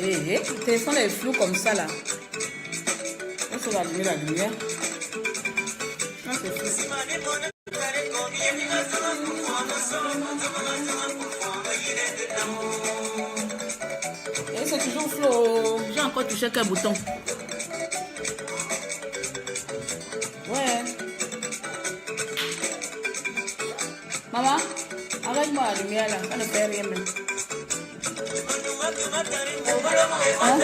Le téléphone est flou comme ça là. On va allumer la lumière. Non, c'est flou. Et c'est toujours flou. J'ai encore touché quel bouton. Ouais. Maman, arrête-moi la lumière là. Ça ne fait rien même. Hein?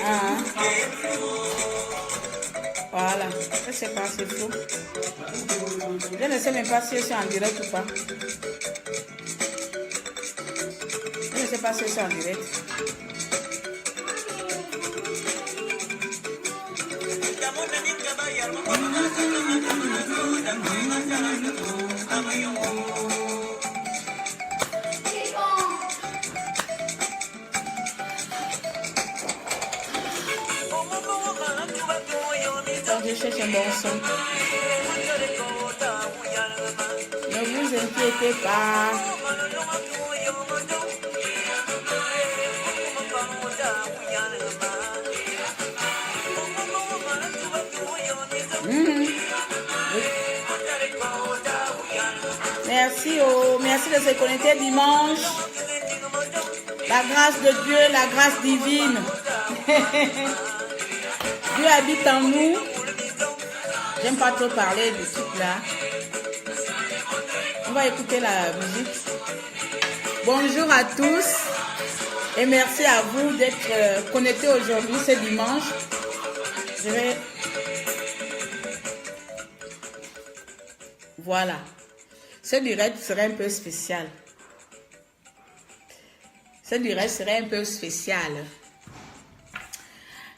Ah. Voilà. Je sais pas, c'est flou. Je ne sais même pas si je suis en direct ou pas. Je ne sais pas si je suis en direct. Donc je cherche un bon son. Ne vous inquiétez pas. Merci, oh, merci de se connecter dimanche. La grâce de Dieu, la grâce divine. Dieu habite en nous. J'aime pas trop parler de tout là. On va écouter la musique. Bonjour à tous et merci à vous d'être connectés aujourd'hui, ce dimanche. Je vais... Voilà. Ce direct serait un peu spécial. Ce direct serait un peu spécial.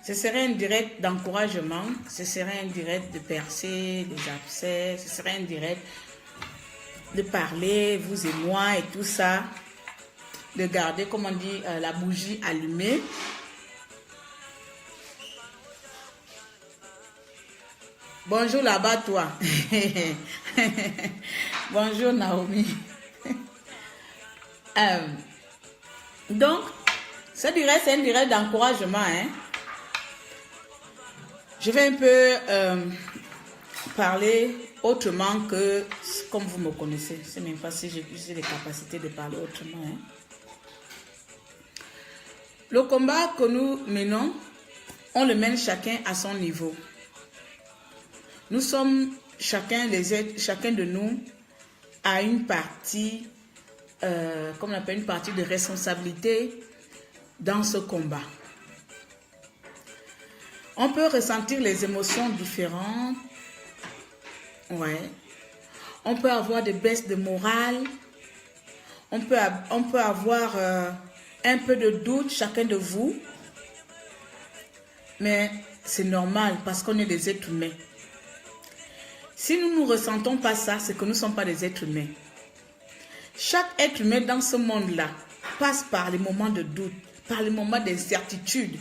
Ce serait un direct d'encouragement. Ce serait un direct de percer des abcès. Ce serait un direct de parler, vous et moi et tout ça. De garder, comme on dit, la bougie allumée. Bonjour là-bas, toi. Bonjour, Naomi. Donc, ce direct, c'est un direct d'encouragement. Hein? Je vais un peu parler autrement que comme vous me connaissez. Je ne sais même pas si j'ai les capacités de parler autrement. Hein? Le combat que nous menons, on le mène chacun à son niveau. Nous sommes chacun de nous a une partie, comme on appelle une partie de responsabilité dans ce combat. On peut ressentir les émotions différentes. Ouais. On peut avoir des baisses de morale. On peut avoir un peu de doute, chacun de vous. Mais c'est normal parce qu'on est des êtres humains. Si nous ne ressentons pas ça, c'est que nous ne sommes pas des êtres humains. Chaque être humain dans ce monde-là passe par les moments de doute, par les moments d'incertitude.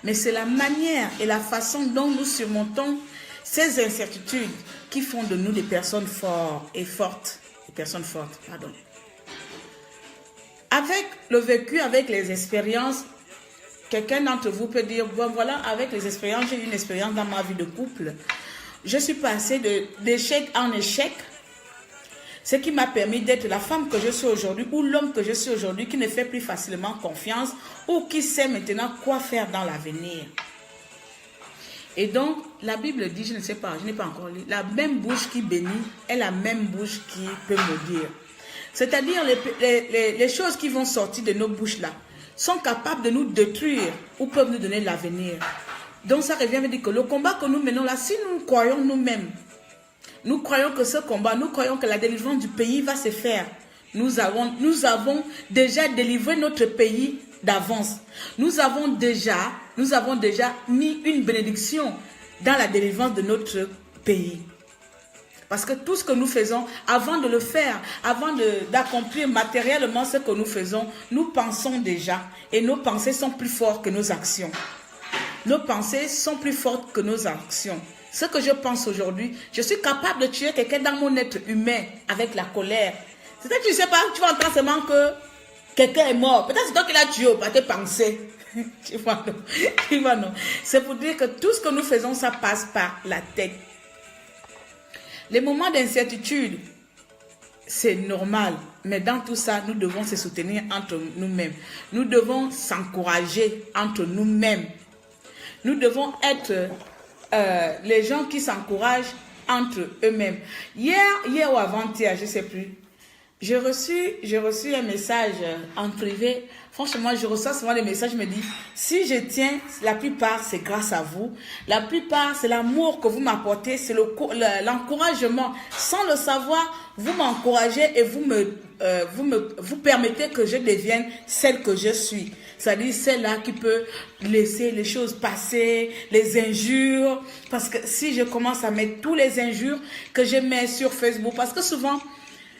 Mais c'est la manière et la façon dont nous surmontons ces incertitudes qui font de nous des personnes fortes et fortes. Des personnes fortes, pardon. Avec le vécu, avec les expériences, quelqu'un d'entre vous peut dire, bon voilà, avec les expériences, j'ai eu une expérience dans ma vie de couple. Je suis passée d'échec en échec, ce qui m'a permis d'être la femme que je suis aujourd'hui ou l'homme que je suis aujourd'hui qui ne fait plus facilement confiance ou qui sait maintenant quoi faire dans l'avenir. Et donc, la Bible dit, je ne sais pas, je n'ai pas encore lu, la même bouche qui bénit est la même bouche qui peut maudire. C'est-à-dire les choses qui vont sortir de nos bouches là sont capables de nous détruire ou peuvent nous donner l'avenir. Donc ça revient à dire que le combat que nous menons là, si nous croyons nous-mêmes, nous croyons que ce combat, nous croyons que la délivrance du pays va se faire. Nous avons déjà délivré notre pays d'avance. Nous avons déjà mis une bénédiction dans la délivrance de notre pays. Parce que tout ce que nous faisons, avant de le faire, avant d'accomplir matériellement ce que nous faisons, nous pensons déjà. Et nos pensées sont plus fortes que nos actions. Nos pensées sont plus fortes que nos actions. Ce que je pense aujourd'hui, je suis capable de tuer quelqu'un dans mon être humain avec la colère. C'est-à-dire que tu ne sais pas, tu vas entendre seulement que quelqu'un est mort. Peut-être c'est toi qui l'as tué, pas tes pensées. Tu vois, non. Tu vois, non. C'est pour dire que tout ce que nous faisons, ça passe par la tête. Les moments d'incertitude, c'est normal. Mais dans tout ça, nous devons se soutenir entre nous-mêmes. Nous devons s'encourager entre nous-mêmes. Nous devons être les gens qui s'encouragent entre eux-mêmes. Hier ou avant-hier, je ne sais plus, j'ai reçu un message en privé. Franchement, je reçois souvent des messages, je me dis, si je tiens, la plupart, c'est grâce à vous. La plupart, c'est l'amour que vous m'apportez, c'est l'encouragement. Sans le savoir, vous m'encouragez et vous permettez que je devienne celle que je suis. C'est-à-dire celle-là qui peut laisser les choses passer, les injures. Parce que si je commence à mettre tous les injures que je mets sur Facebook, parce que souvent,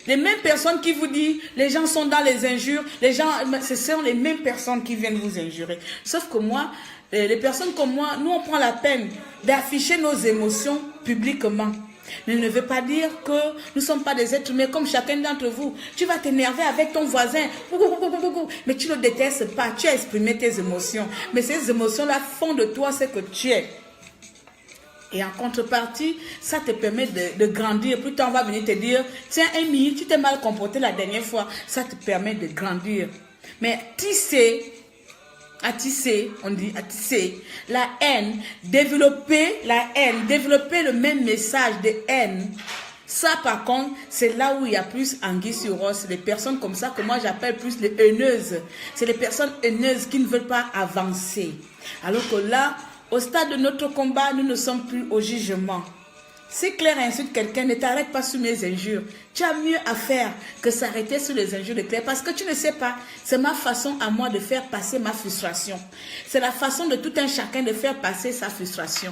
les mêmes personnes qui vous disent, les gens sont dans les injures, ce sont les mêmes personnes qui viennent vous injurer. Sauf que moi, les personnes comme moi, nous on prend la peine d'afficher nos émotions publiquement. Mais ne veut pas dire que nous ne sommes pas des êtres humains comme chacun d'entre vous. Tu vas t'énerver avec ton voisin, mais tu ne le détestes pas, tu as exprimé tes émotions. Mais ces émotions-là font de toi ce que tu es. Et en contrepartie, ça te permet de grandir. Plus tard, on va venir te dire, tiens, Amy, tu t'es mal comporté la dernière fois. Ça te permet de grandir. Mais à tisser la haine, développer le même message de haine. Ça, par contre, c'est là où il y a plus anguille sur roche. C'est des personnes comme ça que moi, j'appelle plus les haineuses. C'est les personnes haineuses qui ne veulent pas avancer. Alors que là, au stade de notre combat, nous ne sommes plus au jugement. Si Claire insulte quelqu'un, ne t'arrête pas sur mes injures. Tu as mieux à faire que s'arrêter sur les injures de Claire. Parce que tu ne sais pas, c'est ma façon à moi de faire passer ma frustration. C'est la façon de tout un chacun de faire passer sa frustration.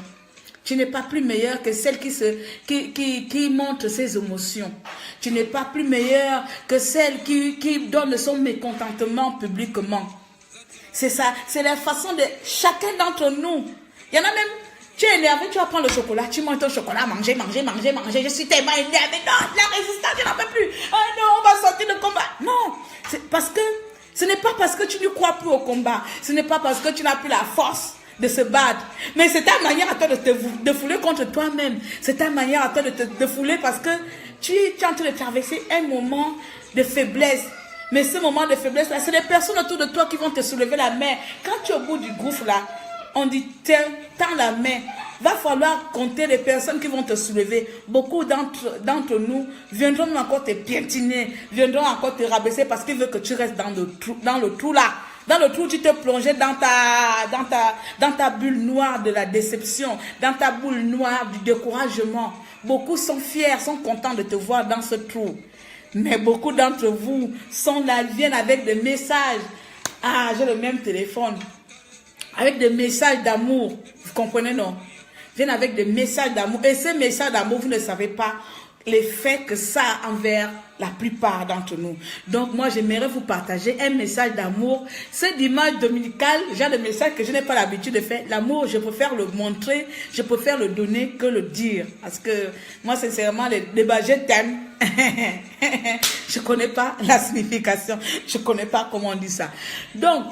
Tu n'es pas plus meilleur que celle qui montre ses émotions. Tu n'es pas plus meilleur que celle qui donne son mécontentement publiquement. C'est ça, c'est la façon de chacun d'entre nous. Il y en a même, tu es énervé, tu vas prendre le chocolat, tu manges ton chocolat, manger. Je suis tellement énervé, non, la résistance, je n'en peux plus. Oh non, on va sortir de combat. Non, c'est parce que ce n'est pas parce que tu ne crois plus au combat. Ce n'est pas parce que tu n'as plus la force de se battre. Mais c'est ta manière à toi de fouler contre toi-même. C'est ta manière à toi de fouler parce que tu es en train de traverser un moment de faiblesse. Mais ce moment de faiblesse là, c'est les personnes autour de toi qui vont te soulever la main. Quand tu es au bout du gouffre là, on dit, tiens, tends la main. Va falloir compter les personnes qui vont te soulever. Beaucoup d'entre nous viendront encore te piétiner, viendront encore te rabaisser parce qu'ils veulent que tu restes dans le trou là. Dans le trou, tu te plongeais dans ta bulle noire de la déception, dans ta boule noire du découragement. Beaucoup sont fiers, sont contents de te voir dans ce trou. Mais beaucoup d'entre vous sont là, viennent avec des messages. Ah, j'ai le même téléphone. Avec des messages d'amour. Vous comprenez, non? Viennent avec des messages d'amour. Et ces messages d'amour, vous ne savez pas l'effet que ça a envers la plupart d'entre nous. Donc, moi, j'aimerais vous partager un message d'amour. Ce dimanche dominical, j'ai des messages que je n'ai pas l'habitude de faire. L'amour, je préfère le montrer, je préfère le donner que le dire. Parce que moi, sincèrement, les débats, je t'aime. Je ne connais pas la signification. Je ne connais pas comment on dit ça. Donc,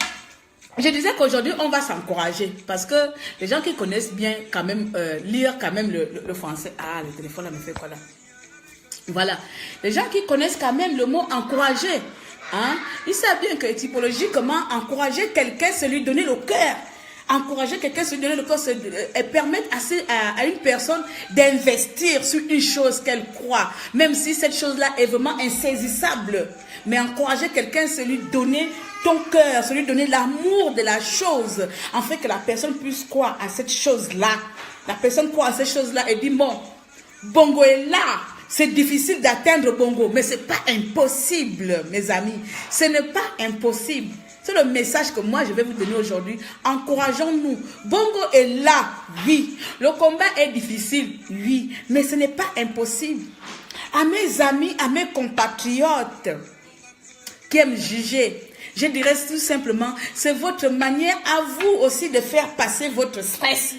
je disais qu'aujourd'hui, on va s'encourager parce que les gens qui connaissent bien quand même lire quand même le français. Ah, le téléphone là me fait quoi là? Voilà. Les gens qui connaissent quand même le mot encourager. Hein? Ils savent bien que typologiquement, encourager quelqu'un, c'est lui donner le cœur. Encourager quelqu'un, c'est lui donner le cœur, c'est permettre à une personne d'investir sur une chose qu'elle croit. Même si cette chose-là est vraiment insaisissable. Mais encourager quelqu'un, c'est lui donner ton cœur, c'est lui donner l'amour de la chose, en fait que la personne puisse croire à cette chose-là. La personne croit à cette chose-là et dit, bon, Bongo est là. C'est difficile d'atteindre Bongo, mais ce n'est pas impossible, mes amis. Ce n'est pas impossible. C'est le message que moi, je vais vous donner aujourd'hui. Encourageons-nous. Bongo est là, oui. Le combat est difficile, oui. Mais ce n'est pas impossible. À mes amis, à mes compatriotes qui aiment juger, je dirais tout simplement, c'est votre manière à vous aussi de faire passer votre stress.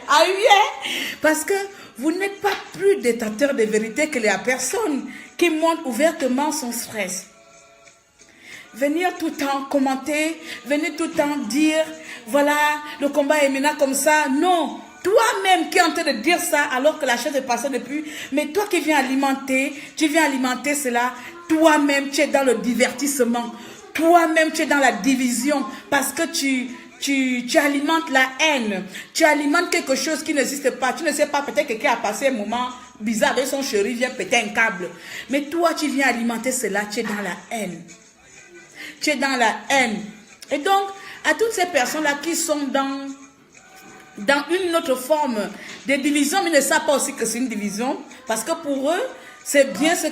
Ah oui, hein? Parce que vous n'êtes pas plus détenteur de vérité que la personne qui montre ouvertement son stress. venir tout le temps commenter, venir tout le temps dire, voilà, le combat est maintenant comme ça. Non, toi-même qui es en train de dire ça alors que la chose est passée depuis, mais toi qui viens alimenter, tu viens alimenter cela, toi-même tu es dans le divertissement, toi-même tu es dans la division parce que tu alimentes la haine, tu alimentes quelque chose qui n'existe pas, tu ne sais pas, peut-être que quelqu'un a passé un moment bizarre avec son chéri, vient péter un câble, mais toi tu viens alimenter cela, tu es dans la haine. Tu es dans la haine. Et donc, à toutes ces personnes-là qui sont dans une autre forme de division, mais ils ne savent pas aussi que c'est une division, parce que pour eux, c'est bien ce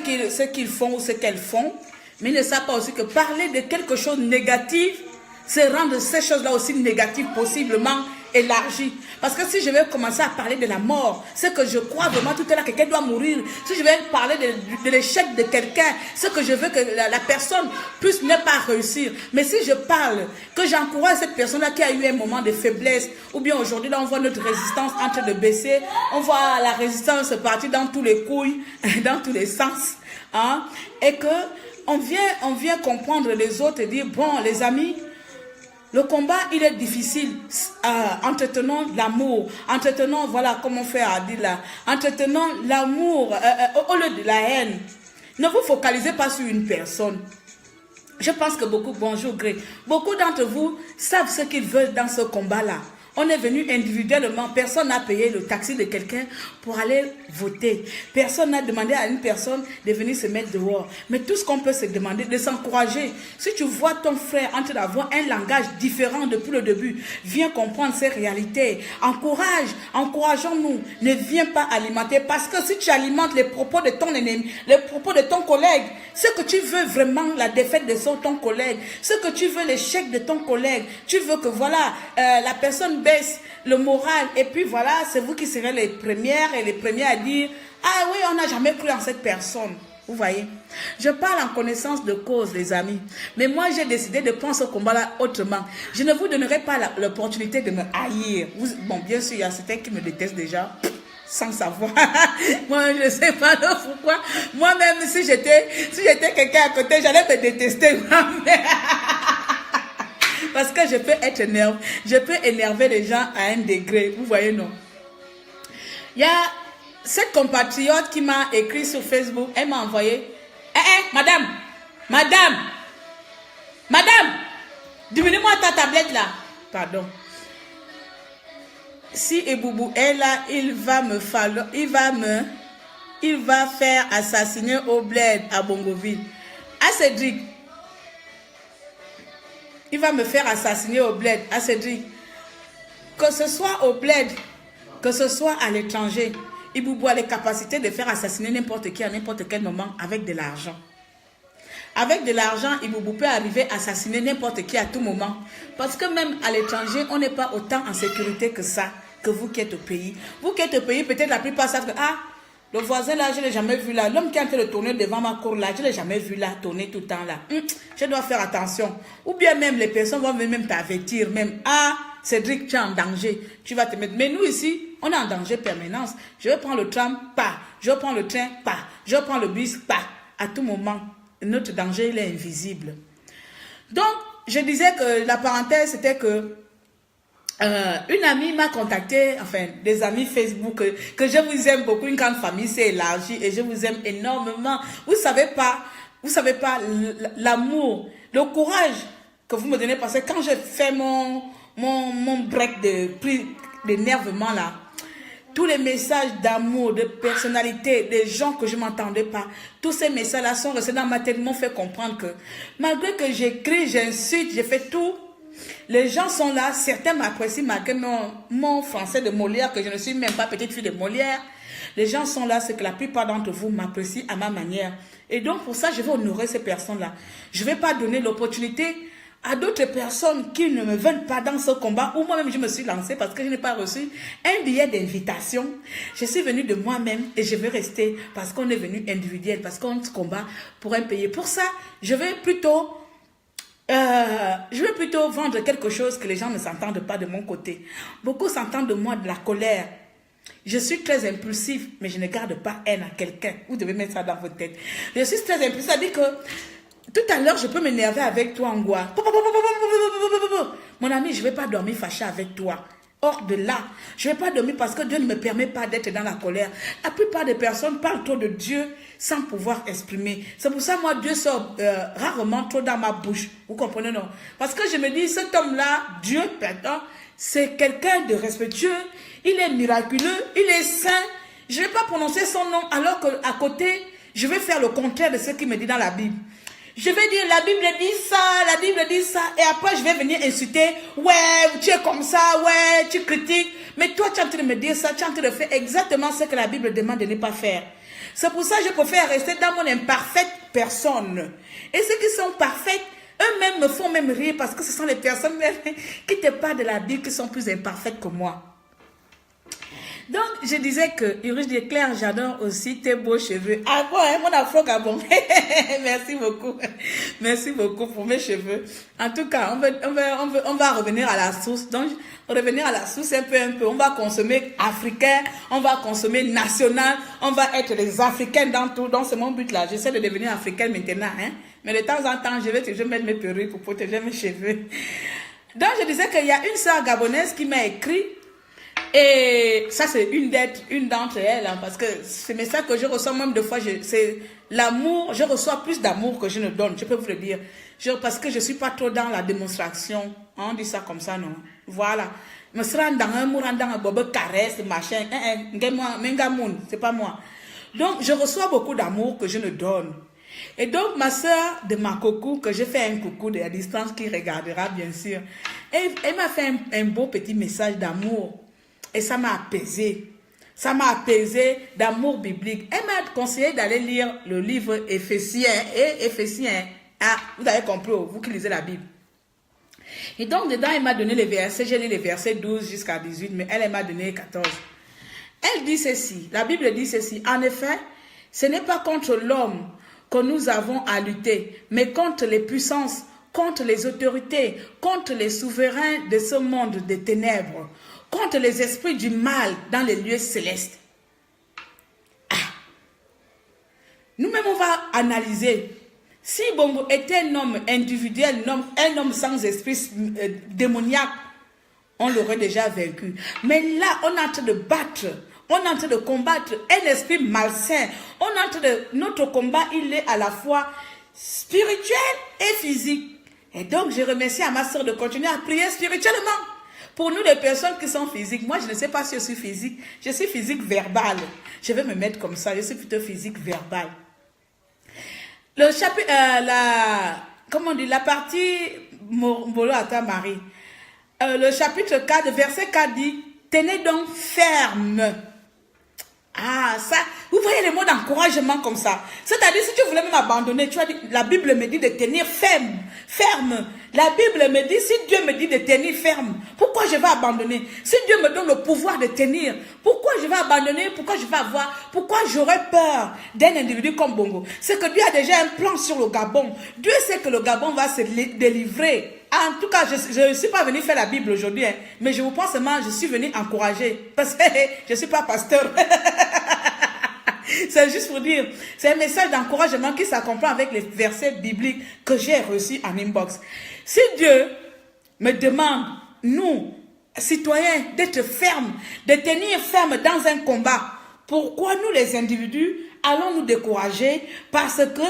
qu'ils font ou ce qu'elles font, mais ils ne savent pas aussi que parler de quelque chose de négatif, c'est rendre ces choses-là aussi négatives possiblement élargies. Parce que si je vais commencer à parler de la mort, c'est que je crois vraiment tout à l'heure que quelqu'un doit mourir. Si je vais parler de l'échec de quelqu'un, c'est que je veux que la personne puisse ne pas réussir. Mais si je parle, que j'encourage cette personne-là qui a eu un moment de faiblesse, ou bien aujourd'hui, là, on voit notre résistance en train de baisser, on voit la résistance partir dans tous les couilles, dans tous les sens, hein, et que on vient comprendre les autres et dire, bon, les amis, le combat, il est difficile. Entretenons l'amour. Entretenons, voilà, comme on fait à dire là. Entretenons l'amour au lieu de la haine. Ne vous focalisez pas sur une personne. Je pense que bonjour Gré, beaucoup d'entre vous savent ce qu'ils veulent dans ce combat-là. On est venu individuellement, personne n'a payé le taxi de quelqu'un pour aller voter. Personne n'a demandé à une personne de venir se mettre dehors. Mais tout ce qu'on peut se demander, de s'encourager. Si tu vois ton frère en train d'avoir un langage différent depuis le début, viens comprendre ces réalités. Encourageons-nous. Ne viens pas alimenter. Parce que si tu alimentes les propos de ton ennemi, les propos de ton collègue, ce que tu veux vraiment, la défaite de ton collègue, ce que tu veux, l'échec de ton collègue, tu veux que voilà, la personne baisse le moral et puis voilà, c'est vous qui serez les premières et les premiers à dire ah oui, on n'a jamais cru en cette personne. Vous voyez, je parle en connaissance de cause, les amis, mais moi j'ai décidé de prendre ce combat-là autrement. Je ne vous donnerai pas l'opportunité de me haïr. Bon, bien sûr, il y a certains qui me détestent déjà sans savoir. Moi, je ne sais pas pourquoi. Moi-même, si j'étais quelqu'un à côté, j'allais me détester. Parce que je peux énerver les gens à un degré. Vous voyez, non? Il y a cette compatriote qui m'a écrit sur Facebook. Elle m'a envoyé. Madame, diminue-moi ta tablette là. Pardon. Si Eboubou est là, il va faire assassiner au bled à Bongoville. À Cédric. Il va me faire assassiner au bled, à Cédric. Que ce soit au bled, que ce soit à l'étranger, Iboubou a les capacités de faire assassiner n'importe qui à n'importe quel moment avec de l'argent. Avec de l'argent, Iboubou peut arriver à assassiner n'importe qui à tout moment. Parce que même à l'étranger, on n'est pas autant en sécurité que ça, que vous qui êtes au pays. Vous qui êtes au pays, peut-être la plupart savent que, le voisin là, je ne l'ai jamais vu là. L'homme qui est en train de tourner devant ma cour là, je ne l'ai jamais vu là, tourner tout le temps là. Je dois faire attention. Ou bien même les personnes vont même t'avertir, même, Cédric, tu es en danger, tu vas te mettre. Mais nous ici, on est en danger permanence. Je vais prendre le tram, pas. Je vais prendre le train, pas. Je vais prendre le bus, pas. À tout moment, notre danger, il est invisible. Donc, je disais que la parenthèse, c'était que une amie m'a contacté, enfin des amis Facebook que je vous aime beaucoup, une grande famille s'est élargie et je vous aime énormément. Vous savez pas l'amour, le courage que vous me donnez parce que quand je fais mon break d'énervement là, tous les messages d'amour, de personnalité, des gens que je ne m'entendais pas, tous ces messages-là sont restés dans ma tête, m'ont fait comprendre que malgré que j'écris, j'insulte, j'ai fait tout, les gens sont là, certains m'apprécient malgré mon français de Molière, que je ne suis même pas petite fille de Molière. Les gens sont là, c'est que la plupart d'entre vous m'apprécient à ma manière. Et donc pour ça, je vais honorer ces personnes-là. Je ne vais pas donner l'opportunité à d'autres personnes qui ne me veulent pas dans ce combat, ou moi-même je me suis lancée parce que je n'ai pas reçu un billet d'invitation. Je suis venue de moi-même et je vais rester parce qu'on est venu individuel, parce qu'on se combat pour un pays. Pour ça, je vais plutôt vendre quelque chose que les gens ne s'entendent pas de mon côté. Beaucoup s'entendent de moi de la colère. Je suis très impulsif, mais je ne garde pas haine à quelqu'un. Vous devez mettre ça dans votre tête. Je suis très impulsif, c'est-à-dire que Tout à l'heure, je peux m'énerver avec toi, Angwa. Mon ami, je ne vais pas dormir fâché avec toi. Hors de là, je ne vais pas dormir parce que Dieu ne me permet pas d'être dans la colère. La plupart des personnes parlent trop de Dieu sans pouvoir exprimer. C'est pour ça, moi, Dieu sort rarement trop dans ma bouche. Vous comprenez, non? Parce que je me dis, cet homme-là, Dieu, pardon, c'est quelqu'un de respectueux. Il est miraculeux, il est saint. Je ne vais pas prononcer son nom alors qu'à côté, je vais faire le contraire de ce qu'il me dit dans la Bible. Je vais dire, la Bible dit ça, et après je vais venir insulter, ouais, tu es comme ça, ouais, tu critiques, mais toi tu es en train de me dire ça, tu es en train de faire exactement ce que la Bible demande de ne pas faire. C'est pour ça que je préfère rester dans mon imparfaite personne. Et ceux qui sont parfaits, eux-mêmes me font même rire parce que ce sont les personnes qui te parlent de la Bible qui sont plus imparfaites que moi. Donc, je disais que, Iris dit, Claire, j'adore aussi tes beaux cheveux. Ah bon, hein, mon afro gabon. Merci beaucoup. Merci beaucoup pour mes cheveux. En tout cas, on va revenir à la source. Donc, revenir à la source un peu. On va consommer africain, on va consommer national, on va être les Africains dans tout. Donc, c'est mon but là. J'essaie de devenir africaine maintenant. Hein. Mais de temps en temps, je vais mettre mes perruques pour protéger mes cheveux. Donc, je disais qu'il y a une sœur gabonaise qui m'a écrit. Et ça, c'est une d'entre elles, hein, parce que ces messages que je reçois, même deux fois, c'est l'amour, je reçois plus d'amour que je ne donne, je peux vous le dire. Parce que je ne suis pas trop dans la démonstration, hein, on dit ça comme ça, non? Voilà. Me sera dans un mur, dans un bobo caresse, machin, c'est pas moi. Donc, je reçois beaucoup d'amour que je ne donne. Et donc, ma soeur de ma coucou, que je fais un coucou de la distance, qui regardera, bien sûr, elle m'a fait un beau petit message d'amour. Et ça m'a apaisé. Ça m'a apaisé d'amour biblique. Elle m'a conseillé d'aller lire le livre Éphésiens. Et Éphésiens, ah, vous avez compris, vous qui lisez la Bible. Et donc, dedans, elle m'a donné les versets. J'ai lu les versets 12 jusqu'à 18, mais elle m'a donné 14. Elle dit ceci, la Bible dit ceci. En effet, ce n'est pas contre l'homme que nous avons à lutter, mais contre les puissances, contre les autorités, contre les souverains de ce monde des ténèbres, contre les esprits du mal dans les lieux célestes. Ah. Nous-mêmes, on va analyser. Si Bongo était un homme individuel, un homme sans esprit démoniaque, on l'aurait déjà vaincu. Mais là, on est en train de battre, on est en train de combattre un esprit malsain. On est en train de... Notre combat, il est à la fois spirituel et physique. Et donc, je remercie à ma soeur de continuer à prier spirituellement. Pour nous, les personnes qui sont physiques, moi, je ne sais pas si je suis physique. Je suis physique verbale. Je vais me mettre comme ça. Je suis plutôt physique verbale. Le chapitre, comment on dit, la partie Mbolo Ata Marie. Le chapitre 4, verset 4 dit, tenez donc ferme. Ah, ça, vous voyez les mots d'encouragement comme ça. C'est-à-dire, si tu voulais même abandonner, tu as dit, la Bible me dit de tenir ferme. Ferme. La Bible me dit, si Dieu me dit de tenir ferme, pourquoi je vais abandonner? Si Dieu me donne le pouvoir de tenir, pourquoi je vais abandonner? Pourquoi j'aurais peur d'un individu comme Bongo? C'est que Dieu a déjà un plan sur le Gabon. Dieu sait que le Gabon va se délivrer. En tout cas, je ne suis pas venu faire la Bible aujourd'hui, hein, mais je vous pense seulement, je suis venu encourager. Parce que je ne suis pas pasteur. C'est juste pour dire, c'est un message d'encouragement qui s'accompagne avec les versets bibliques que j'ai reçus en inbox. Si Dieu me demande, nous, citoyens, d'être fermes, de tenir ferme dans un combat, pourquoi nous, les individus, allons nous décourager? Parce que,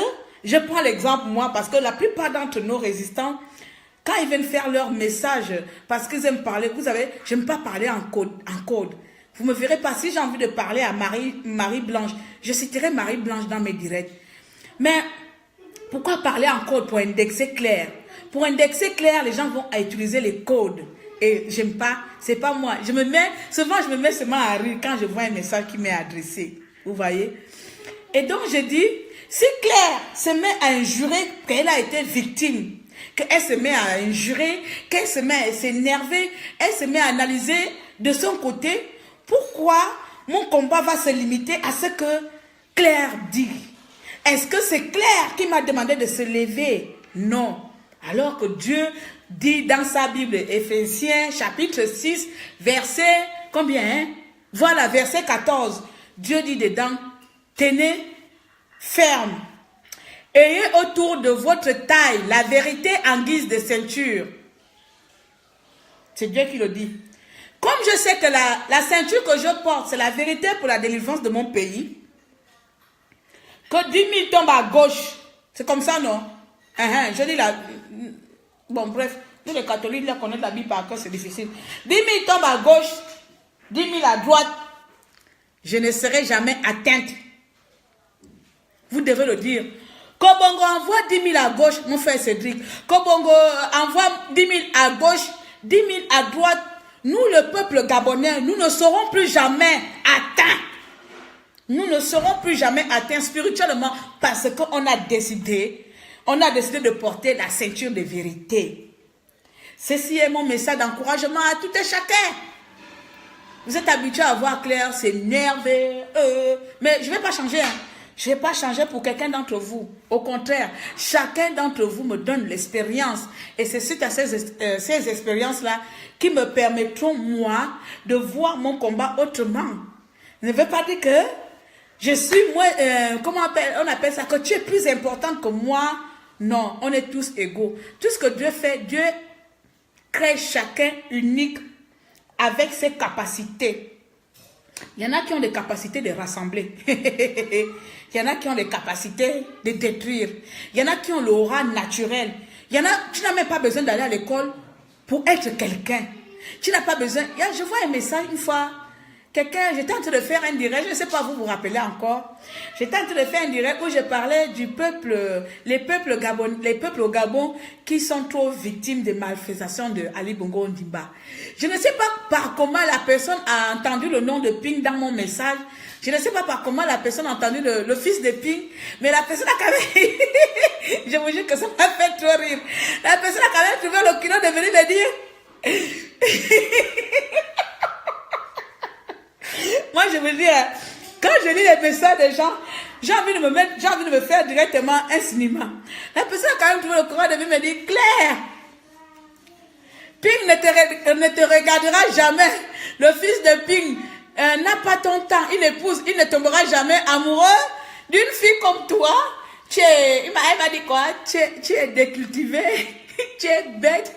je prends l'exemple, moi, parce que la plupart d'entre nos résistants, quand ils viennent faire leur message, parce qu'ils aiment parler, vous savez, je n'aime pas parler en code. Vous ne me verrez pas, si j'ai envie de parler à Marie-Blanche, je citerai Marie-Blanche dans mes directs. Mais pourquoi parler en code pour indexer clair? Pour indexer clair, les gens vont utiliser les codes. Et j'aime pas, c'est pas moi. Souvent je me mets seulement à rire quand je vois un message qui m'est adressé. Vous voyez? Et donc je dis, si Claire se met à injurer qu'elle a été victime, qu'elle se met à injurer, qu'elle se met à s'énerver, elle se met à analyser de son côté, pourquoi mon combat va se limiter à ce que Claire dit? Est-ce que c'est Claire qui m'a demandé de se lever? Non. Alors que Dieu dit dans sa Bible, Éphésiens chapitre 6, verset combien, hein? Voilà, verset 14. Dieu dit dedans, tenez ferme. Ayez autour de votre taille la vérité en guise de ceinture. C'est Dieu qui le dit. Comme je sais que la ceinture que je porte, c'est la vérité pour la délivrance de mon pays, que 10 000 tombent à gauche. C'est comme ça, non? Je dis la... Bon, bref, tous les catholiques là, connaissent la Bible par cœur, c'est difficile. 10 000 tombent à gauche, 10 000 à droite. Je ne serai jamais atteinte. Vous devez le dire. Kobongo envoie 10 000 à gauche, mon frère Cédric. Kobongo envoie 10 000 à gauche, 10 000 à droite. Nous, le peuple gabonais, nous ne serons plus jamais atteints. Nous ne serons plus jamais atteints spirituellement parce qu'on a décidé de porter la ceinture de vérité. Ceci est mon message d'encouragement à tout et chacun. Vous êtes habitués à voir clair, c'est nerveux, mais je ne vais pas changer. Je ne vais pas changer pour quelqu'un d'entre vous. Au contraire, chacun d'entre vous me donne l'expérience. Et c'est suite à ces expériences-là qui me permettront, moi, de voir mon combat autrement. Je ne veut pas dire que je suis moins, comment on appelle ça, que tu es plus importante que moi. Non, on est tous égaux. Tout ce que Dieu fait, Dieu crée chacun unique avec ses capacités. Il y en a qui ont des capacités de rassembler. Il y en a qui ont des capacités de détruire. Il y en a qui ont l'aura naturel. Il y en a, tu n'as même pas besoin d'aller à l'école pour être quelqu'un. Tu n'as pas besoin. Je vois un message une fois. Quelqu'un, j'étais en train de faire un direct, je ne sais pas vous rappelez encore. J'étais en train de faire un direct où je parlais du peuple, les peuples au Gabon qui sont trop victimes de malfaisations de Ali Bongo Ondimba. Je ne sais pas par comment la personne a entendu le nom de Ping dans mon message. Je ne sais pas par comment la personne a entendu le fils de Ping, mais la personne a quand même... Je vous jure que ça m'a fait trop rire. La personne a quand même trouvé le kilo de venir me dire... Moi, je veux dire, quand je lis les messages des gens, j'ai envie de me faire directement un cinéma. La personne a quand même trouvé le courage de venir me dire, Claire, Ping ne te regardera jamais. Le fils de Ping n'a pas ton temps. Il ne tombera jamais amoureux d'une fille comme toi. Il m'a dit quoi? Tu es décultivé, tu es bête.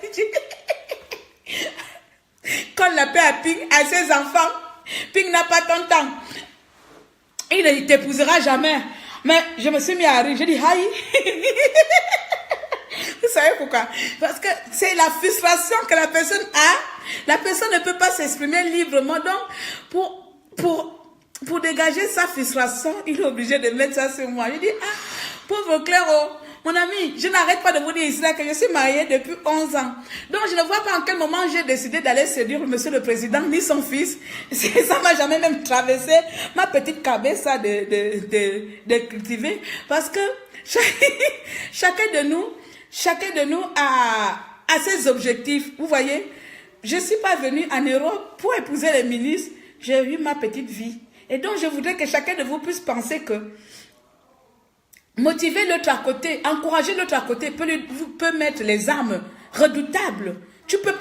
Quand la paix à Ping, à ses enfants, Ping n'a pas ton temps. Il ne t'épousera jamais. Mais je me suis mis à rire. J'ai dit, aïe. Vous savez pourquoi? Parce que c'est la frustration que la personne a. La personne ne peut pas s'exprimer librement. Donc, pour dégager sa frustration, il est obligé de mettre ça sur moi. Je dis, ah, pauvre Claire, mon ami, je n'arrête pas de vous dire ici là que je suis mariée depuis 11 ans. Donc, je ne vois pas en quel moment j'ai décidé d'aller séduire monsieur le président, ni son fils. Ça m'a jamais même traversé ma petite cabesse de cultiver. Parce que chacun de nous a ses objectifs. Vous voyez, je ne suis pas venue en Europe pour épouser les ministres. J'ai eu ma petite vie. Et donc, je voudrais que chacun de vous puisse penser que motiver l'autre à côté, encourager l'autre à côté peut mettre les armes redoutables. Tu peux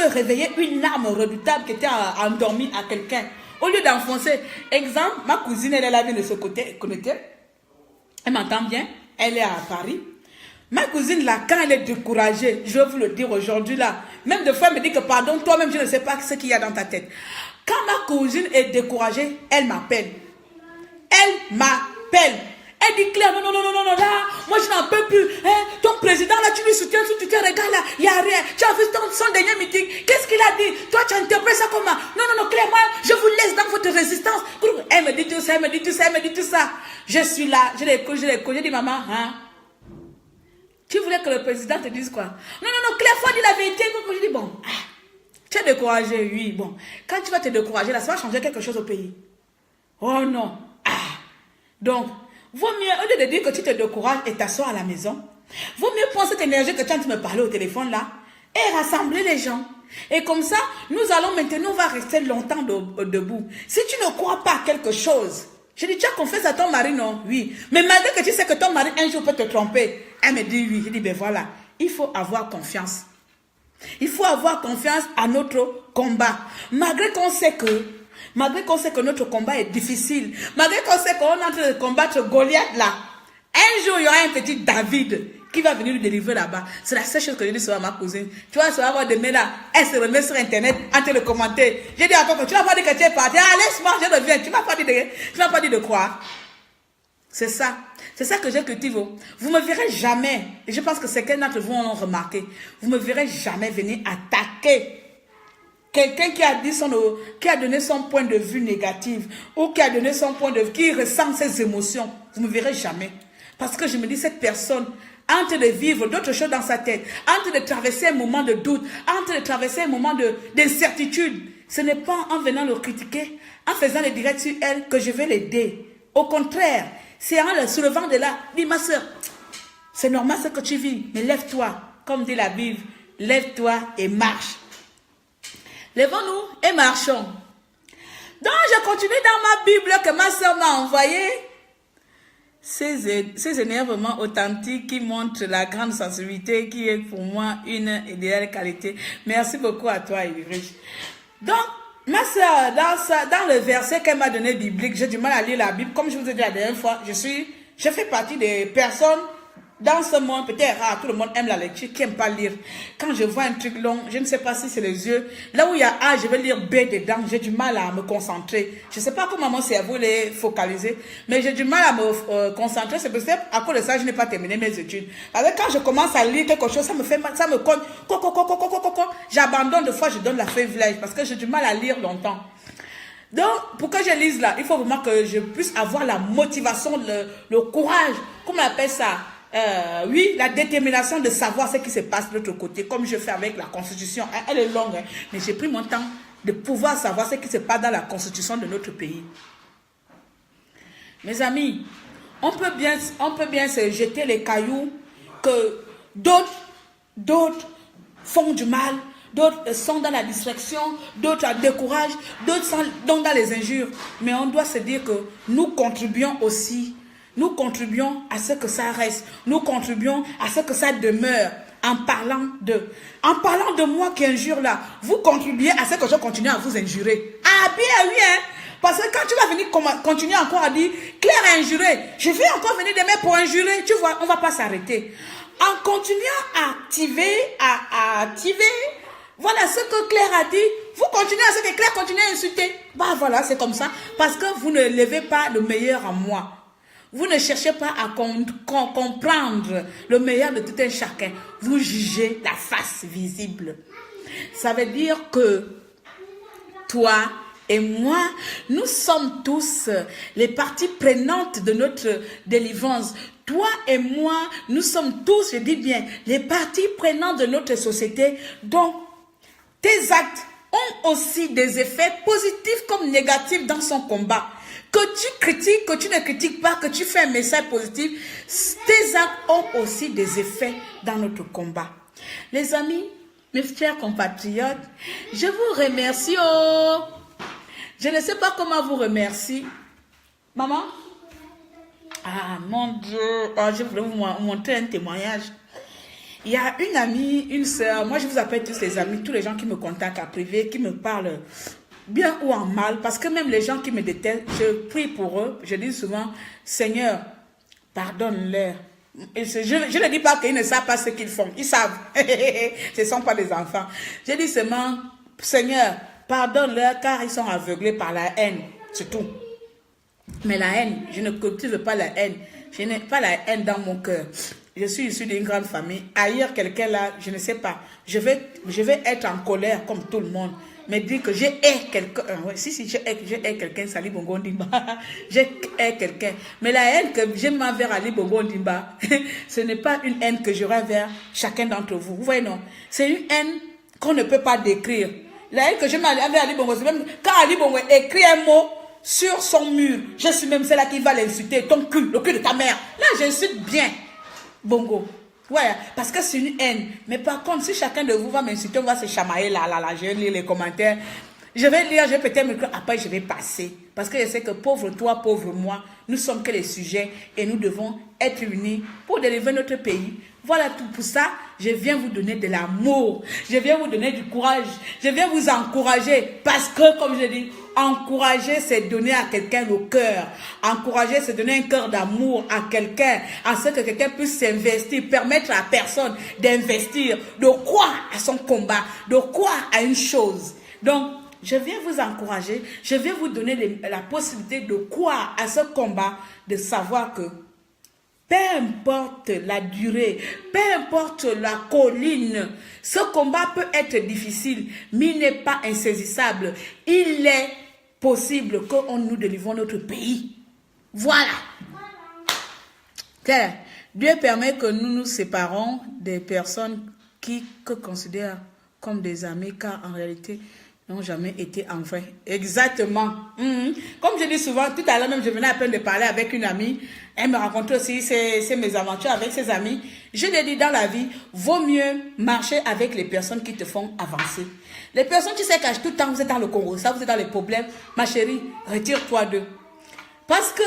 réveiller une arme redoutable qui était endormie à quelqu'un. Au lieu d'enfoncer. Exemple, ma cousine, elle est là, de ce côté, elle m'entend bien, elle est à Paris. Ma cousine, là, quand elle est découragée, je vais vous le dire aujourd'hui, là, même des fois, elle me dit que pardon, toi-même, je ne sais pas ce qu'il y a dans ta tête. Quand ma cousine est découragée, elle m'appelle. Elle m'appelle. Elle dit, Claire, non, là, moi je n'en peux plus. Hein? Ton président, là, tu lui soutiens, tu te regardes, là, il n'y a rien. Tu as vu son dernier meeting, qu'est-ce qu'il a dit? Toi, tu interprètes ça comment? Non, Claire, moi, je vous laisse dans votre résistance. Elle me dit tout ça, elle me dit tout ça. Je suis là, je l'écoute, je dis, maman, hein? Tu voulais que le président te dise quoi? Non, Claire, faut dire la vérité. Je dis, bon, tu es découragé, oui, bon. Quand tu vas te décourager, là, ça va changer quelque chose au pays. Oh non, donc, vaut mieux, au lieu de dire que tu te décourages et t'assois à la maison, vaut mieux prendre cette énergie que tu es en train de me parler au téléphone là et rassembler les gens. Et comme ça, nous allons maintenant, on va rester longtemps debout. Si tu ne crois pas à quelque chose, je dis, tu as confiance à ton mari, non? Oui. Mais malgré que tu sais que ton mari un jour peut te tromper, elle me dit oui. Je dis, ben voilà, il faut avoir confiance. Il faut avoir confiance à notre combat. Malgré qu'on sait que notre combat est difficile, malgré qu'on sait qu'on est en train de combattre Goliath là, Un jour, il y aura un petit David qui va venir lui délivrer là-bas. C'est la seule chose que je dis souvent à ma cousine. Tu vois, ça va voir demain là, elle se remet sur Internet en train de commenter. J'ai dit encore, tu vas pas dire que tu es parti. Ah, laisse-moi, je reviens. Tu vas pas dire de croire. C'est ça. C'est ça que je cultive. Vous me verrez jamais, et je pense que certains d'entre vous l'ont remarqué, vous me verrez jamais venir attaquer quelqu'un qui a donné son point de vue négatif, ou qui a donné son point de vue, qui ressent ses émotions. Vous me verrez jamais. Parce que je me dis, cette personne, en train de vivre d'autres choses dans sa tête, en train de traverser un moment de doute, en train de traverser un moment d'incertitude, ce n'est pas en venant le critiquer, en faisant les directs sur elle, que je vais l'aider. Au contraire, c'est en le soulevant de là, dis ma soeur, c'est normal ce que tu vis, mais lève-toi, comme dit la Bible, lève-toi et marche. Lèvons-nous et marchons. Donc je continue dans ma Bible que ma soeur m'a envoyé. Ces énervements authentiques qui montrent la grande sensibilité qui est pour moi une idéale qualité. Merci beaucoup à toi, Ulrich. Donc, ma soeur, dans le verset qu'elle m'a donné biblique, j'ai du mal à lire la Bible. Comme je vous ai dit la dernière fois, je fais partie des personnes dans ce monde, peut-être rare, tout le monde aime la lecture, qui n'aime pas lire. Quand je vois un truc long, je ne sais pas si c'est les yeux. Là où il y a A, je vais lire B dedans, j'ai du mal à me concentrer. Je ne sais pas comment mon cerveau est focalisé, mais j'ai du mal à me concentrer. C'est peut-être à cause de ça, je n'ai pas terminé mes études. Parce que quand je commence à lire quelque chose, ça me fait mal, ça me cogne. J'abandonne de fois, je donne la feuille vierge parce que j'ai du mal à lire longtemps. Donc, pour que je lise là, il faut vraiment que je puisse avoir la motivation, le courage, comment on appelle ça? Oui, la détermination de savoir ce qui se passe de l'autre côté, comme je fais avec la Constitution. Elle est longue, hein, mais j'ai pris mon temps de pouvoir savoir ce qui se passe dans la Constitution de notre pays. Mes amis, on peut bien se jeter les cailloux que d'autres font du mal, d'autres sont dans la distraction, d'autres découragent, d'autres sont dans les injures. Mais on doit se dire que nous contribuons aussi. Nous contribuons à ce que ça reste. Nous contribuons à ce que ça demeure en parlant de moi qui injure là. Vous contribuez à ce que je continue à vous injurer. Ah bien, oui, hein. Parce que quand tu vas venir continuer encore à dire, Claire a injuré, je vais encore venir demain pour injurer. Tu vois, on ne va pas s'arrêter. En continuant à activer, voilà ce que Claire a dit. Vous continuez à ce que Claire continue à insulter. Bah voilà, c'est comme ça. Parce que vous ne levez pas le meilleur en moi. Vous ne cherchez pas à comprendre le meilleur de tout un chacun. Vous jugez la face visible. Ça veut dire que toi et moi, nous sommes tous les parties prenantes de notre délivrance. Toi et moi, nous sommes tous, je dis bien, les parties prenantes de notre société. Donc, tes actes ont aussi des effets positifs comme négatifs dans son combat. Que tu critiques, que tu ne critiques pas, que tu fais un message positif, tes actes ont aussi des effets dans notre combat. Les amis, mes chers compatriotes, je vous remercie. Oh. Je ne sais pas comment vous remercier. Maman? Ah, mon Dieu. Oh, je voulais vous montrer un témoignage. Il y a une amie, une sœur. Moi, je vous appelle tous les amis, tous les gens qui me contactent à privé, qui me parlent bien ou en mal, parce que même les gens qui me détestent, je prie pour eux. Je dis souvent, Seigneur, pardonne-leur. Je ne dis pas qu'ils ne savent pas ce qu'ils font. Ils savent. Ce ne sont pas des enfants. Je dis seulement, Seigneur, pardonne-leur car ils sont aveuglés par la haine. C'est tout. Mais la haine, je ne cultive pas la haine. Je n'ai pas la haine dans mon cœur. Je suis issue d'une grande famille. Ailleurs, quelqu'un là, je ne sais pas. Je vais être en colère comme tout le monde. Mais dire que j'ai quelqu'un, si j'ai quelqu'un, c'est Ali Bongo Ondimba. J'ai quelqu'un. Mais la haine que j'ai envers Ali Bongo Ondimba, ce n'est pas une haine que j'aurai vers chacun d'entre vous. Vous voyez, non? C'est une haine qu'on ne peut pas décrire. La haine que j'ai envers Ali Bongo, c'est même quand Ali Bongo écrit un mot sur son mur, je suis même celle-là qui va l'insulter, ton cul, le cul de ta mère. Là, j'insulte bien Bongo. Ouais, parce que c'est une haine. Mais par contre, si chacun de vous va m'insulter, on va se chamailler là, je vais lire les commentaires. Je vais lire, je vais peut-être me dire, après je vais passer. Parce que je sais que pauvre toi, pauvre moi, nous sommes que les sujets et nous devons être unis pour délivrer notre pays. Voilà tout pour ça. Je viens vous donner de l'amour. Je viens vous donner du courage. Je viens vous encourager. Parce que, comme je dis, Encourager, c'est donner à quelqu'un le cœur. Encourager, c'est donner un cœur d'amour à quelqu'un, à ce que quelqu'un puisse s'investir, permettre à la personne d'investir, de croire à son combat, de croire à une chose. Donc, je viens vous encourager, je viens vous donner la possibilité de croire à ce combat, de savoir que peu importe la durée, peu importe la colline, ce combat peut être difficile, mais il n'est pas insaisissable. Il est possible que nous délivrons notre pays. Voilà. Claire, Dieu permet que nous nous séparons des personnes que considèrent comme des amis, car en réalité, n'ont jamais été en vrai. Exactement. Comme je dis souvent, tout à l'heure même, je venais à peine de parler avec une amie. Elle me racontait aussi ses mésaventures avec ses amis. Je l'ai dit, dans la vie, vaut mieux marcher avec les personnes qui te font avancer. Les personnes qui se cachent tout le temps, vous êtes dans le Congo, ça, vous êtes dans les problèmes. Ma chérie, retire-toi d'eux. Parce que